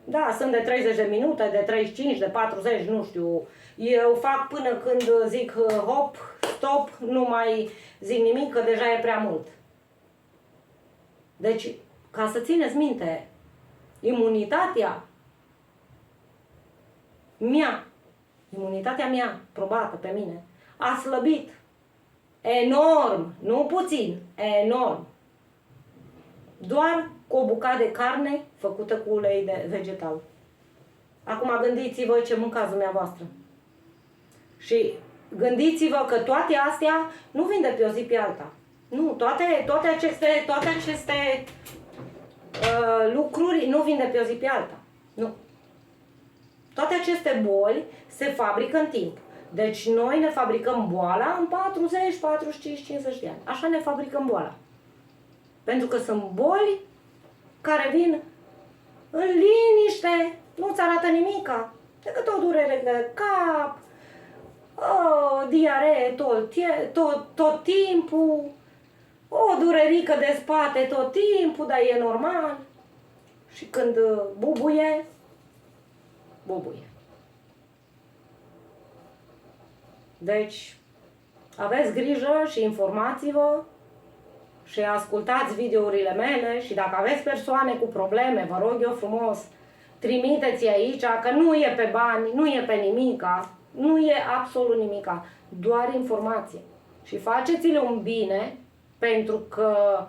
Da, sunt de 30 de minute, de 35, de 40, nu știu. Eu fac până când zic hop, stop, nu mai zic nimic, că deja e prea mult. Deci, ca să țineți minte, imunitatea mea, probată pe mine, a slăbit enorm, nu puțin, enorm. Doar cu o bucată de carne făcută cu ulei de vegetal. Acum gândiți-vă ce mâncați dumneavoastră. Și gândiți-vă că toate astea nu vin de pe o zi pe alta. Nu, toate aceste lucruri nu vin de pe o zi pe alta. Nu. Toate aceste boli se fabrică în timp. Deci noi ne fabricăm boala în 40, 45, 50 de ani. Așa ne fabricăm boala. Pentru că sunt boli care vin în liniște, nu-ți arată nimica, decât o durere de cap, o diaree tot timpul, o durerică de spate tot timpul, dar e normal. Și când bubuie. Deci, aveți grijă și informați-vă și ascultați videourile mele și dacă aveți persoane cu probleme, vă rog eu frumos, trimiteți aici, că nu e pe bani, nu e pe nimica, nu e absolut nimica, doar informație. Și faceți-le un bine, pentru că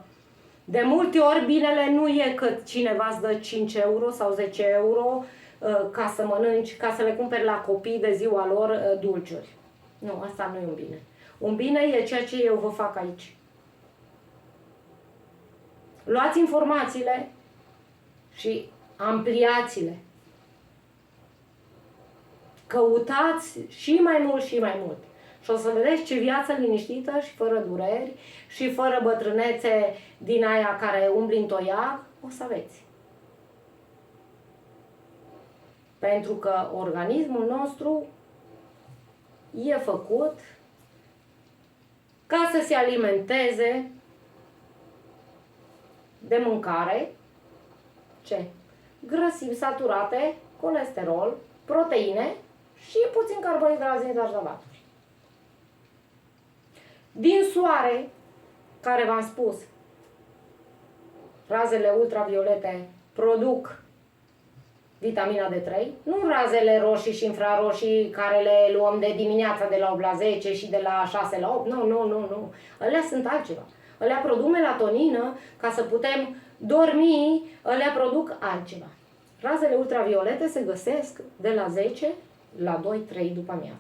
de multe ori binele nu e că cineva îți dă 5 euro sau 10 euro ca să mănânci, ca să le cumperi la copii de ziua lor dulciuri. Nu, asta nu e un bine. Un bine e ceea ce eu vă fac aici. Luați informațiile și ampliați-le. Căutați și mai mult și mai mult. Și o să vedeți ce viață liniștită și fără dureri și fără bătrânețe din aia care umbli în toiac, o să aveți. Pentru că organismul nostru e făcut ca să se alimenteze de mâncare, ce? Grăsimi saturate, colesterol, proteine și puțin carbohidrați din zarzavaturi. Din soare, care v-am spus, razele ultraviolete produc vitamina D3, nu razele roșii și infraroșii care le luăm de dimineața de la 8 la 10 și de la 6 la 8, nu. Alea sunt altceva. Alea produc melatonină ca să putem dormi, alea produc altceva. Razele ultraviolete se găsesc de la 10 la 2-3 după amiază.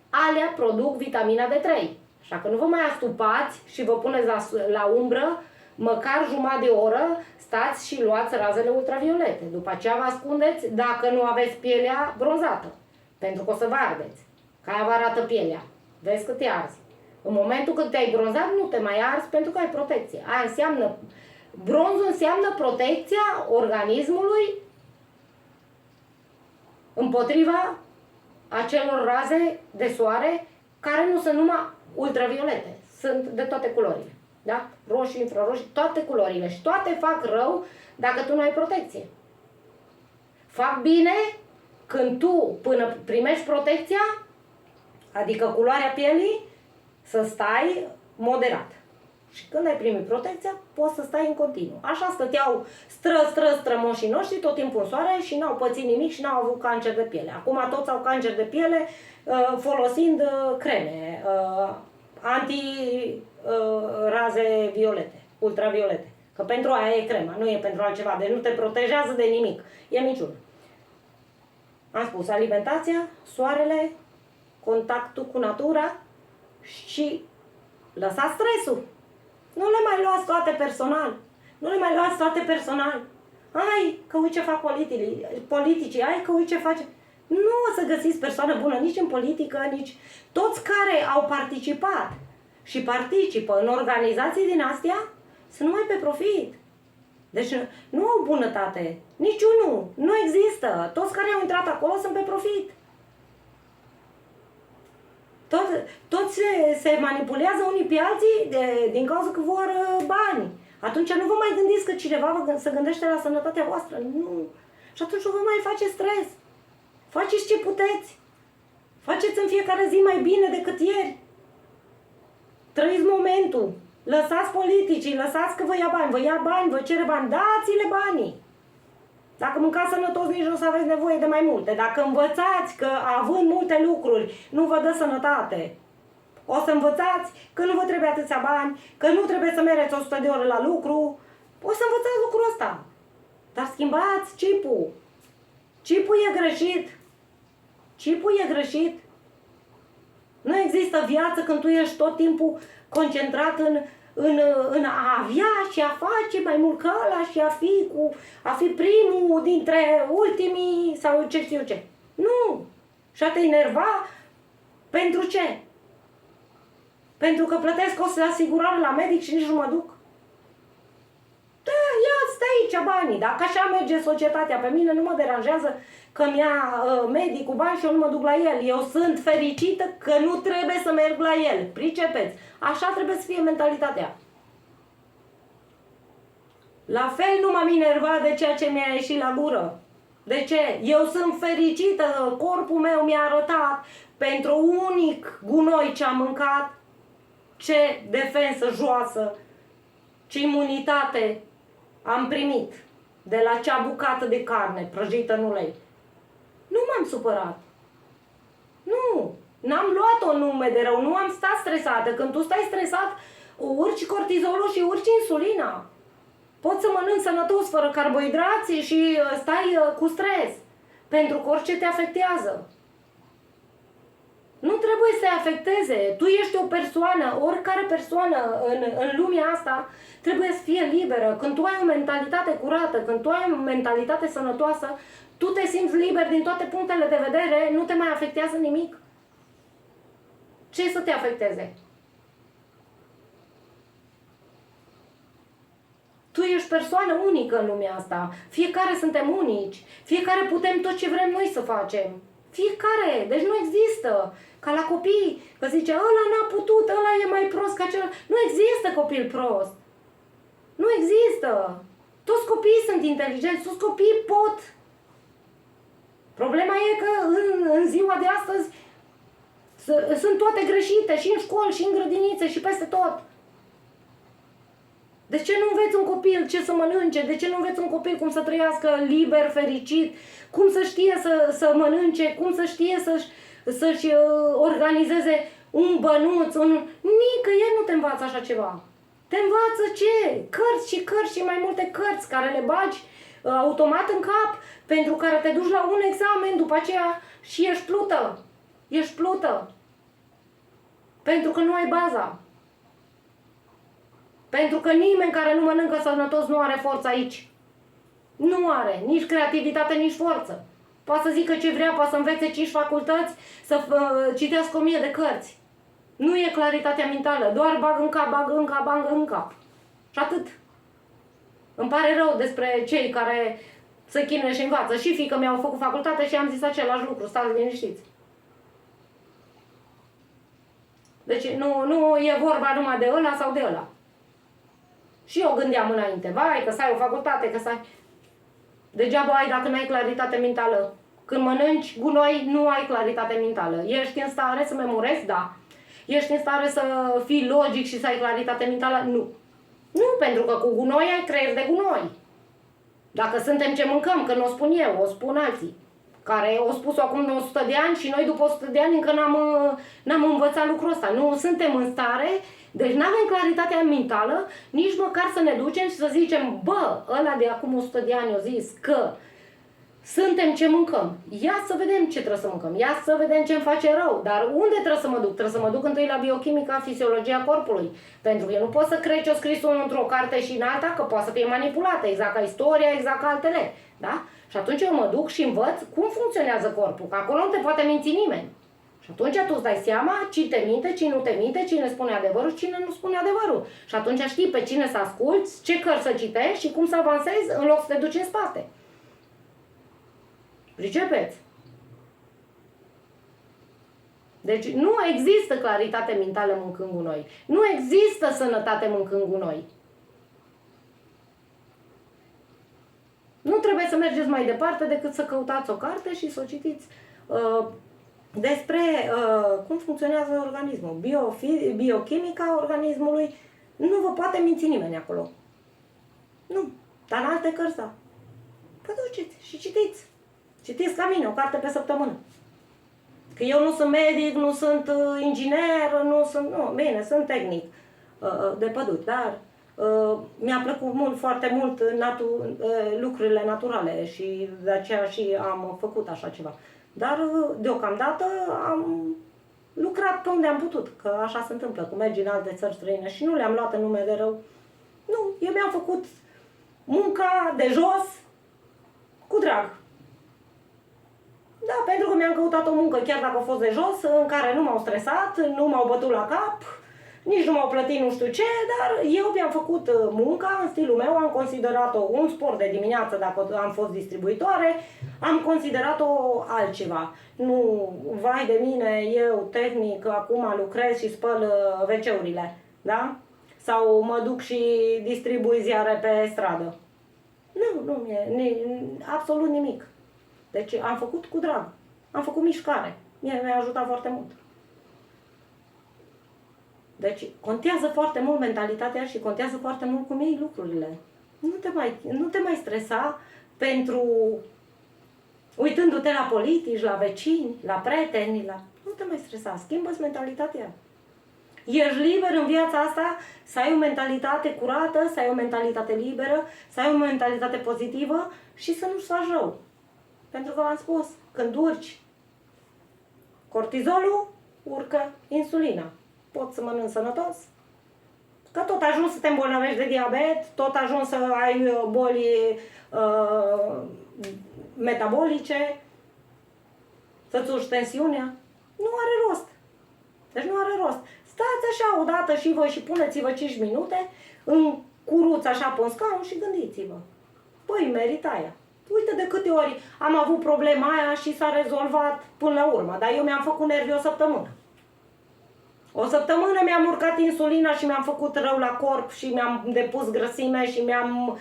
Alea produc vitamina D3. Așa că nu vă mai astupați și vă puneți la umbră, măcar jumătate de oră, stați și luați razele ultraviolete. După aceea vă ascundeți dacă nu aveți pielea bronzată. Pentru că o să vă ardeți. Că aia vă arată pielea. Vezi că te arzi. În momentul când te-ai bronzat, nu te mai arzi pentru că ai protecție. Aia înseamnă, bronzul înseamnă protecția organismului împotriva acelor raze de soare care nu sunt numai ultraviolete. Sunt de toate culorile. Da? Roșii, infraroșii, toate culorile. Și toate fac rău dacă tu nu ai protecție. Fac bine când tu, până primești protecția, adică culoarea pielii, să stai moderat. Și când ai primit protecția, poți să stai în continuu. Așa stăteau strămoșii noștri tot timpul în soare și n-au pățit nimic și n-au avut cancer de piele. Acum toți au cancer de piele folosind creme anti-raze violete, ultraviolete. Că pentru aia e crema, nu e pentru altceva. Deci nu te protejează de nimic. E minciună. Am spus, alimentația, soarele, contactul cu natura și lăsați stresul. Nu le mai luați toate personal. Nu le mai luați toate personal. Hai, că uite ce fac politicii, hai că uite ce face. Nu o să găsiți persoană bună nici în politică, nici toți care au participat și participă în organizații din astea sunt numai pe profit. Deci nu au bunătate. Niciunul. Nu există. Toți care au intrat acolo sunt pe profit. Toți se manipulează unii pe alții din cauza că vor bani. Atunci nu vă mai gândiți că cineva să gândește la sănătatea voastră. Nu. Și atunci nu vă mai face stres. Faceți ce puteți. Faceți în fiecare zi mai bine decât ieri. Trăiți momentul. Lăsați politicii, lăsați că vă ia bani. Vă ia bani, vă cere bani. Dați-le banii. Dacă mâncați sănătos, nici nu o să aveți nevoie de mai multe. Dacă învățați că având multe lucruri nu vă dă sănătate, o să învățați că nu vă trebuie atâția bani, că nu trebuie să mereți 100 de ore la lucru. O să învățați lucrul ăsta. Dar schimbați chipul. Chipul e greșit. Chipul e greșit. Nu există viață când tu ești tot timpul concentrat în a avea și a face mai mult ca ăla și a fi primul dintre ultimii sau ce știu ce. Nu! Și a te enerva pentru ce? Pentru că plătesc o asigurare la medic și nici nu mă duc. Da, ia stai aici banii. Dacă așa merge societatea pe mine, nu mă deranjează că mi-a medicul bani și eu nu mă duc la el. Eu sunt fericită că nu trebuie să merg la el. Pricepeți? Așa trebuie să fie mentalitatea. La fel nu m-am enervat de ceea ce mi-a ieșit la gură. De ce? Eu sunt fericită, corpul meu mi-a arătat pentru unic gunoi ce am mâncat, ce defensă joasă, ce imunitate am primit de la cea bucată de carne prăjită în ulei. Nu m-am supărat. Nu. N-am luat-o nume de rău. Nu am stat stresată. Când tu stai stresat, urci cortizolul și urci insulina. Poți să mănânci sănătos, fără carbohidrați și stai cu stres. Pentru că orice te afectează. Nu trebuie să te afecteze. Tu ești o persoană, oricare persoană în lumea asta trebuie să fie liberă. Când tu ai o mentalitate curată, când tu ai o mentalitate sănătoasă, tu te simți liber din toate punctele de vedere, nu te mai afectează nimic. Ce să te afecteze? Tu ești persoană unică în lumea asta. Fiecare suntem unici. Fiecare putem tot ce vrem noi să facem. Fiecare. Deci nu există. Ca la copii. Că zice, ăla n-a putut, ăla e mai prost ca celălalt. Nu există copil prost. Nu există. Toți copiii sunt inteligenți. Toți copiii pot. Problema e că în ziua de astăzi sunt toate greșite. Și în școli, și în grădinițe, și peste tot. De ce nu înveți un copil ce să mănânce? De ce nu înveți un copil cum să trăiască liber, fericit? Cum să știe să mănânce? Cum să știe să-și organizeze un bănuț? Nicăieri nu te învață așa ceva. Te învață ce? Cărți și cărți și mai multe cărți care le bagi automat în cap, pentru care te duci la un examen după aceea și ești plută. Ești plută. Pentru că nu ai baza. Pentru că nimeni care nu mănâncă sănătos nu are forță aici. Nu are nici creativitate, nici forță. Poate să zică ce vrea, poate să învețe 5 facultăți, să citească 1000 de cărți. Nu e claritatea mentală, doar bag în cap, bag în cap. Și atât. Îmi pare rău despre cei care se chinuie și învață. Și fiică mi-au făcut facultate și am zis același lucru, stați liniștiți. Deci nu e vorba numai de ăla sau de ăla. Și eu gândeam înainte, vai, că să ai o facultate, că să ai... Degeaba ai dacă nu ai claritate mentală. Când mănânci gunoi, nu ai claritate mentală. Ești în stare să memorezi? Da. Ești în stare să fii logic și să ai claritate mentală? Nu. Nu, pentru că cu gunoi ai creier de gunoi. Dacă suntem ce mâncăm, că nu o spun eu, o spun alții, care o spus-o acum 100 de ani și noi după 100 de ani încă n-am învățat lucrul ăsta. Nu suntem în stare. Deci nu avem claritatea mentală, nici măcar să ne ducem și să zicem, bă, ăla de acum 100 de ani a zis că suntem ce mâncăm. Ia să vedem ce trebuie să mâncăm, ia să vedem ce îmi face rău. Dar unde trebuie să mă duc? Trebuie să mă duc întâi la biochimica, fisiologia corpului. Pentru că eu nu pot să cred ce o scris unul într-o carte și în alta, că poate să fie manipulată, exact ca istoria, exact ca altele. Da? Și atunci eu mă duc și învăț cum funcționează corpul, că acolo nu te poate minți nimeni. Și atunci tu îți dai seama cine te minte, cine nu te minte, cine spune adevărul și cine nu spune adevărul. Și atunci știi pe cine să asculți, ce cărți să citești și cum să avansezi în loc să te duci în spate. Pricepeți? Deci nu există claritate mentală mâncând gunoi. Nu există sănătate mâncând gunoi. Nu trebuie să mergeți mai departe decât să căutați o carte și să o citiți despre cum funcționează organismul. Biochimica organismului. Nu vă poate minți nimeni acolo. Nu. Dar în alte cărți, da. Vă duceți și citiți. Citiți ca mine, o carte pe săptămână. Că eu nu sunt medic, nu sunt inginer, nu sunt... Nu, bine, sunt tehnic de păduri, dar mi-a plăcut foarte mult lucrurile naturale și de aceea și am făcut așa ceva. Dar deocamdată am lucrat pe unde am putut, că așa se întâmplă, cu mergi în alte țări străine și nu le-am luat în nume de rău. Nu, eu mi-am făcut munca de jos cu drag. Da, pentru că mi-am căutat o muncă, chiar dacă a fost de jos, în care nu m-au stresat, nu m-au bătut la cap, nici nu m-au plătit nu știu ce, dar eu mi-am făcut munca în stilul meu, am considerat-o un sport de dimineață dacă am fost distribuitoare, am considerat-o altceva. Nu, vai de mine, eu tehnic, acum lucrez și spăl WC-urile, da? Sau mă duc și distribui ziare pe stradă. Nu absolut nimic. Deci am făcut cu drag. Am făcut mișcare. Mie mi-a ajutat foarte mult. Deci contează foarte mult mentalitatea și contează foarte mult cum iei lucrurile. Nu te mai stresa pentru uitându-te la politici, la vecini, la prieteni, nu te mai stresa. Schimbă-ți mentalitatea. Ești liber în viața asta să ai o mentalitate curată, să ai o mentalitate liberă, să ai o mentalitate pozitivă și să nu-ți faci rău. Pentru că v-am spus, când urci cortizolul, urcă insulina. Poți să mănânci sănătos, că tot ajungi să te îmbolnăvești de diabet, tot ajungi să ai boli metabolice, să-ți urci tensiunea. Nu are rost. Deci nu are rost. Stați așa odată și voi și puneți-vă 5 minute în curuț așa pe un scaun și gândiți-vă. Păi, merită aia. Uite de câte ori am avut problema aia și s-a rezolvat până la urmă. Dar eu mi-am făcut nervi o săptămână. O săptămână mi-am urcat insulina și mi-am făcut rău la corp și mi-am depus grăsime și mi-am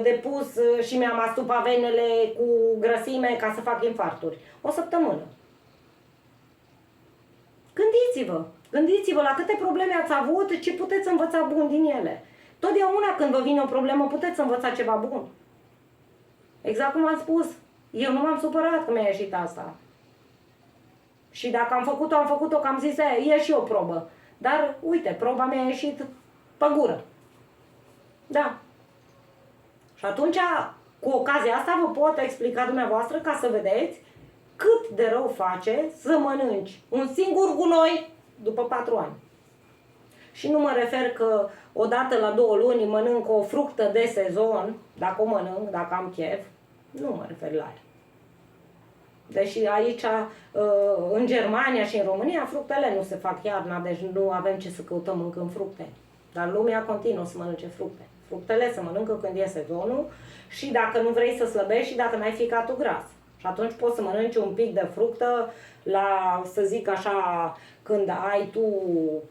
depus și mi-am astupat venele cu grăsime ca să fac infarturi. O săptămână. Gândiți-vă. Gândiți-vă la câte probleme ați avut, ce puteți învăța bun din ele. Totdeauna când vă vine o problemă, puteți învăța ceva bun. Exact cum am spus, eu nu m-am supărat că mi-a ieșit asta. Și dacă am făcut-o, că am zis, e și o probă. Dar, uite, proba mi-a ieșit pe gură. Da. Și atunci, cu ocazia asta, vă pot explica dumneavoastră ca să vedeți cât de rău face să mănânci un singur gunoi după 4 ani. Și nu mă refer că odată la 2 luni mănânc o fructă de sezon, dacă o mănânc, dacă am chef, nu mă refer la ea. Deși aici, în Germania și în România, fructele nu se fac iarna, deci nu avem ce să căutăm mâncând fructe. Dar lumea continuă să mănânce fructe. Fructele se mănâncă când e sezonul și dacă nu vrei să slăbești și dacă n-ai ficatul gras. Și atunci poți să mănânci un pic de fructă la, să zic așa, când ai tu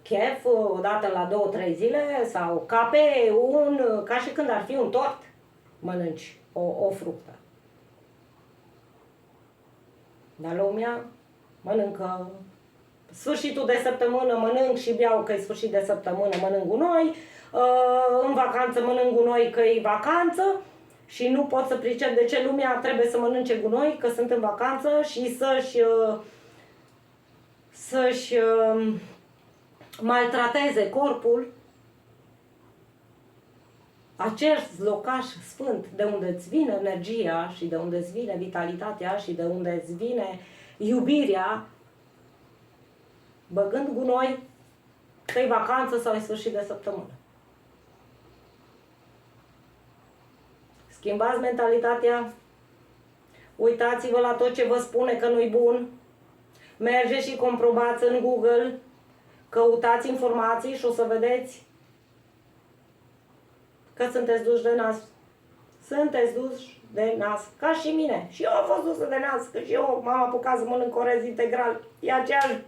chef, odată la 2-3 zile, sau ca și când ar fi un tort, mănânci o fructă. Dar lumea mănâncă sfârșitul de săptămână, mănânc și beau că e sfârșit de săptămână, mănânc gunoi, în vacanță mănânc gunoi că e vacanță și nu pot să pricep de ce lumea trebuie să mănânce gunoi, că sunt în vacanță și să-și maltrateze corpul. Acest locaș sfânt de unde îți vine energia și de unde îți vine vitalitatea și de unde îți vine iubirea, băgând gunoi că e vacanță sau e sfârșit de săptămână. Schimbați mentalitatea, uitați-vă la tot ce vă spune că nu-i bun, mergeți și comprobați în Google, căutați informații și o să vedeți că sunteți duși de nas. Sunteți duși de nas. Ca și mine. Și eu am fost dusă de nas, că și eu m-am apucat să mănânc orez integral. E aceeași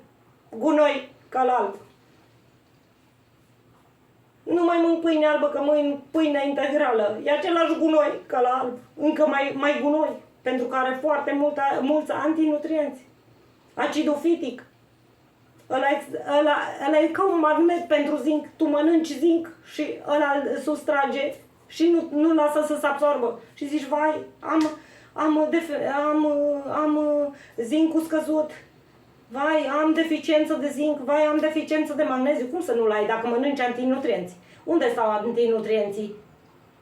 gunoi ca la altul. nu mai mânc pâine albă, că mănânc pâine integrală. E același gunoi ca la alb, încă mai gunoi, pentru că are foarte mulți antinutrienți. Acidul fitic. Ăla e ca un magnet pentru zinc. Tu mănânci zinc și ăla îl sustrage și nu lasă să se absorbă. Și zici, vai, am zincul scăzut. Vai, am deficiență de zinc, vai, am deficiență de magneziu. Cum să nu-l ai dacă mănânci antinutrienți? Unde stau antinutrienții?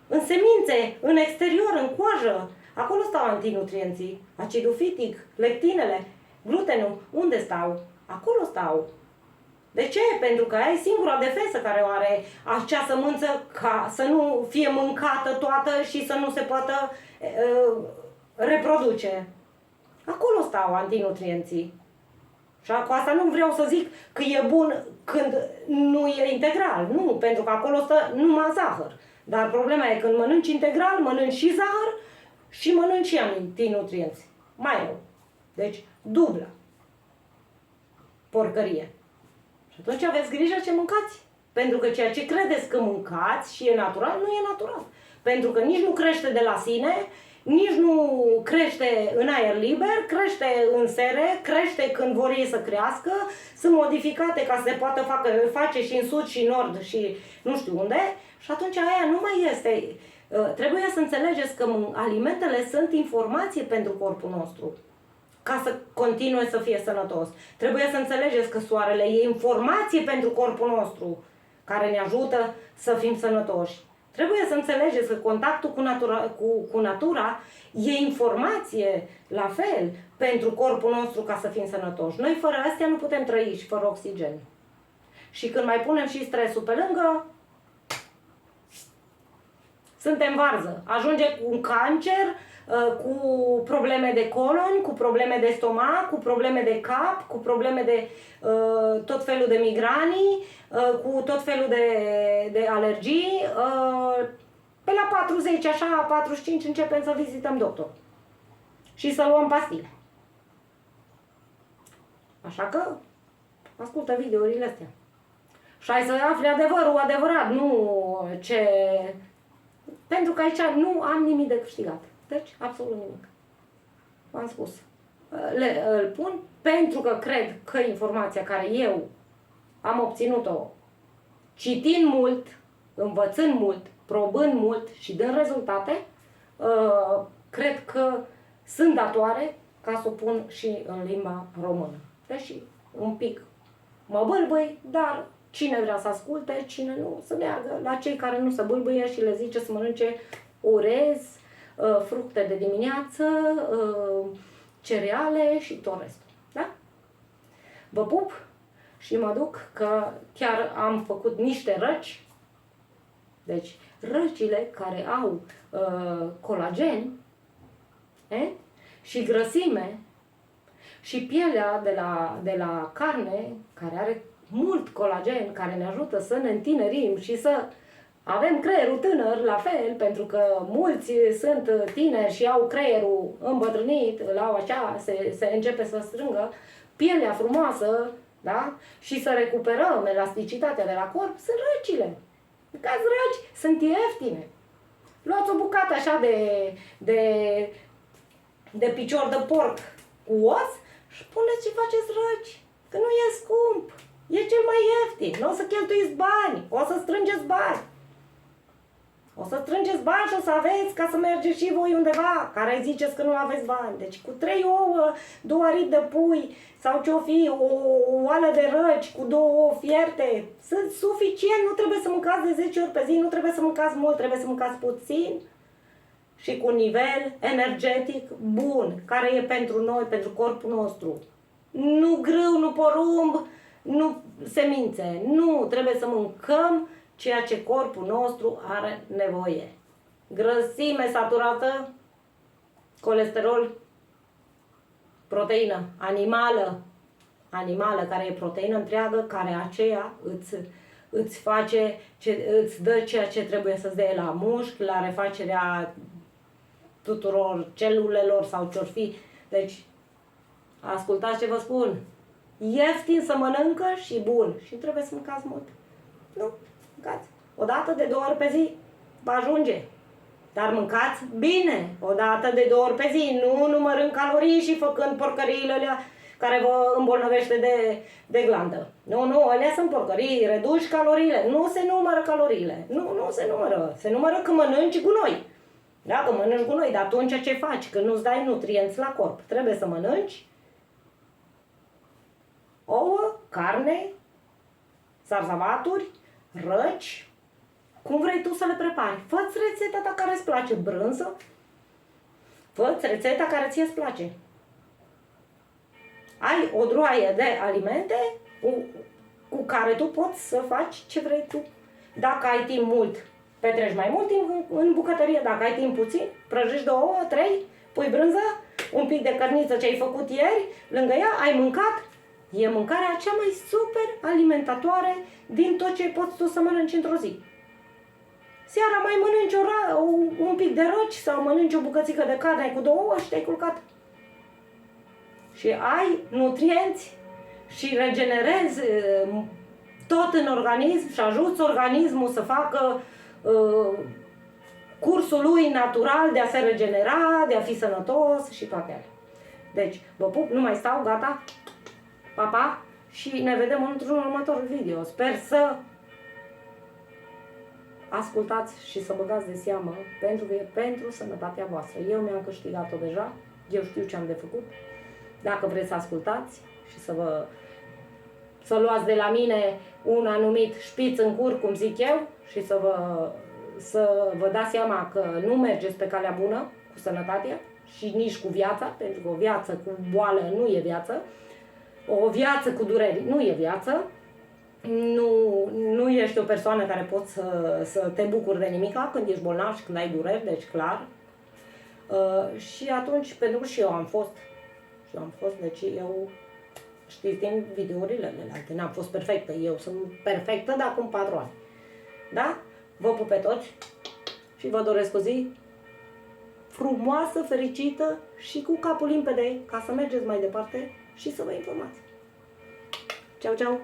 În semințe, în exterior, în coajă. Acolo stau antinutrienții. Acidul fitic, lectinele, glutenul. Unde stau? Acolo stau. De ce? Pentru că ai singura defensă care o are acea sămânță ca să nu fie mâncată toată și să nu se poată reproduce. Acolo stau antinutrienții. Și cu asta nu vreau să zic că e bun când nu e integral. Nu, pentru că acolo stă numai zahăr. Dar problema e când mănânci integral, mănânci și zahăr și mănânci și antinutrienți. Mai rău. Deci, dublă porcărie. Și atunci aveți grijă ce mâncați. Pentru că ceea ce credeți că mâncați și e natural, nu e natural. Pentru că nici nu crește de la sine, nici nu crește în aer liber, crește în sere, crește când vor ei să crească, sunt modificate ca să se poată face și în sud și în nord și nu știu unde, și atunci aia nu mai este. Trebuie să înțelegeți că alimentele sunt informație pentru corpul nostru, ca să continue să fie sănătos. Trebuie să înțelegeți că soarele e informație pentru corpul nostru, care ne ajută să fim sănătoși. Trebuie să înțelegeți că contactul cu natura e informație, la fel, pentru corpul nostru ca să fim sănătoși. Noi fără astea nu putem trăi și fără oxigen. Și când mai punem și stresul pe lângă, suntem varză. Ajunge cu un cancer, cu probleme de colon, cu probleme de stomac, cu probleme de cap, cu probleme de tot felul de migranii, cu tot felul de alergii. Pe la 40, așa, 45 începem să vizităm doctor și să luăm pastile. Așa că ascultă videourile astea. Și ai să afli adevărul adevărat, nu ce... Pentru că aici nu am nimic de câștigat. Deci, absolut nimic. V-am spus. Îl pun pentru că cred că informația care eu am obținut-o citind mult, învățând mult, probând mult și dând rezultate, cred că sunt datoare ca să o pun și în limba română. Deși un pic mă bâlbâi, dar cine vrea să asculte, cine nu, să meargă la cei care nu se bâlbâie și le zice să mănânce orez, fructe de dimineață, cereale și tot restul. Da? Vă pup și mă duc că chiar am făcut niște răci. Deci, răcile care au colagen și grăsime și pielea de la carne, care are mult colagen, care ne ajută să ne întinerim și să avem creierul tânăr, la fel, pentru că mulți sunt tineri și au creierul îmbătrânit, la așa, se începe să strângă, pielea frumoasă, da? Și să recuperăm elasticitatea de la corp, sunt răcile. Mâncați răci, sunt ieftine. Luați o bucată așa de picior de porc cu os și puneți și faceți răci, că nu e scump. E cel mai ieftin. Nu o să cheltuiți bani, o să strângeți bani. O să strângeți bani și o să aveți ca să mergeți și voi undeva, care ziceți că nu aveți bani. Deci cu 3 ouă, 2 aripi de pui sau ce-o fi, o oală de răci cu 2 ouă fierte, sunt suficient, nu trebuie să mâncați de 10 ori pe zi, nu trebuie să mâncați mult, trebuie să mâncați puțin și cu un nivel energetic bun, care e pentru noi, pentru corpul nostru. Nu grâu, nu porumb, nu semințe, nu, trebuie să mâncăm ceea ce corpul nostru are nevoie. Grăsime saturată, colesterol, proteină animală, care e proteină întreagă, care aceea îți face, îți dă ceea ce trebuie să-ți dea la mușchi, la refacerea tuturor celulelor sau ce-or fi. Deci, ascultați ce vă spun. Ieftin să mănâncă și bun. Și trebuie să mâncați mult. Nu? Mâncați. O dată de 2 ori pe zi vă ajunge. Dar mâncați bine, o dată de 2 ori pe zi, nu numărând calorii și făcând porcăriile alea care vă îmbolnăvește de glandă. Nu, alea sunt porcării, reduci caloriile, nu se numără caloriile, nu se numără, se numără când mănânci gunoi. Dacă mănânci gunoi, dar atunci ce faci? Când nu-ți dai nutrienți la corp, trebuie să mănânci ouă, carne, zarzavaturi, răci, cum vrei tu să le prepari. Fă-ți rețeta ta care îți place, brânză, fă-ți rețeta care ție îți place. Ai o droaie de alimente cu care tu poți să faci ce vrei tu. Dacă ai timp mult, petreci mai mult timp în bucătărie. Dacă ai timp puțin, prăjești 2, 3, pui brânză, un pic de cărniță ce ai făcut ieri, lângă ea ai mâncat. E mâncarea cea mai super alimentatoare din tot ce poți tu să mănânci într-o zi. Seara mai mănânci un pic de roci sau mănânci o bucățică de carne cu 2 ouă și te-ai culcat. Și ai nutrienți și regenerezi tot în organism și ajuți organismul să facă cursul lui natural de a se regenera, de a fi sănătos și toate alea. Deci, vă pup, nu mai stau, gata, pa, pa, și ne vedem într-un următor video. Sper să ascultați și să băgați de seamă pentru sănătatea voastră. Eu mi-am câștigat-o deja, eu știu ce am de făcut. Dacă vreți să ascultați și să luați de la mine un anumit șpiț în cur, cum zic eu, și să vă dați seama că nu mergeți pe calea bună cu sănătatea și nici cu viața, pentru că o viață cu boală nu e viață, o viață cu dureri nu e viață, nu ești o persoană care poți să te bucuri de nimica când ești bolnav și când ai dureri, deci clar. Și atunci, pentru că și eu am fost, deci eu, știți din videourile alte, n-am fost perfectă, eu sunt perfectă de acum 4 ani. Da? Vă pup pe toți și vă doresc o zi frumoasă, fericită și cu capul limpede ca să mergeți mai departe și să vă informați. Ceau, ceau!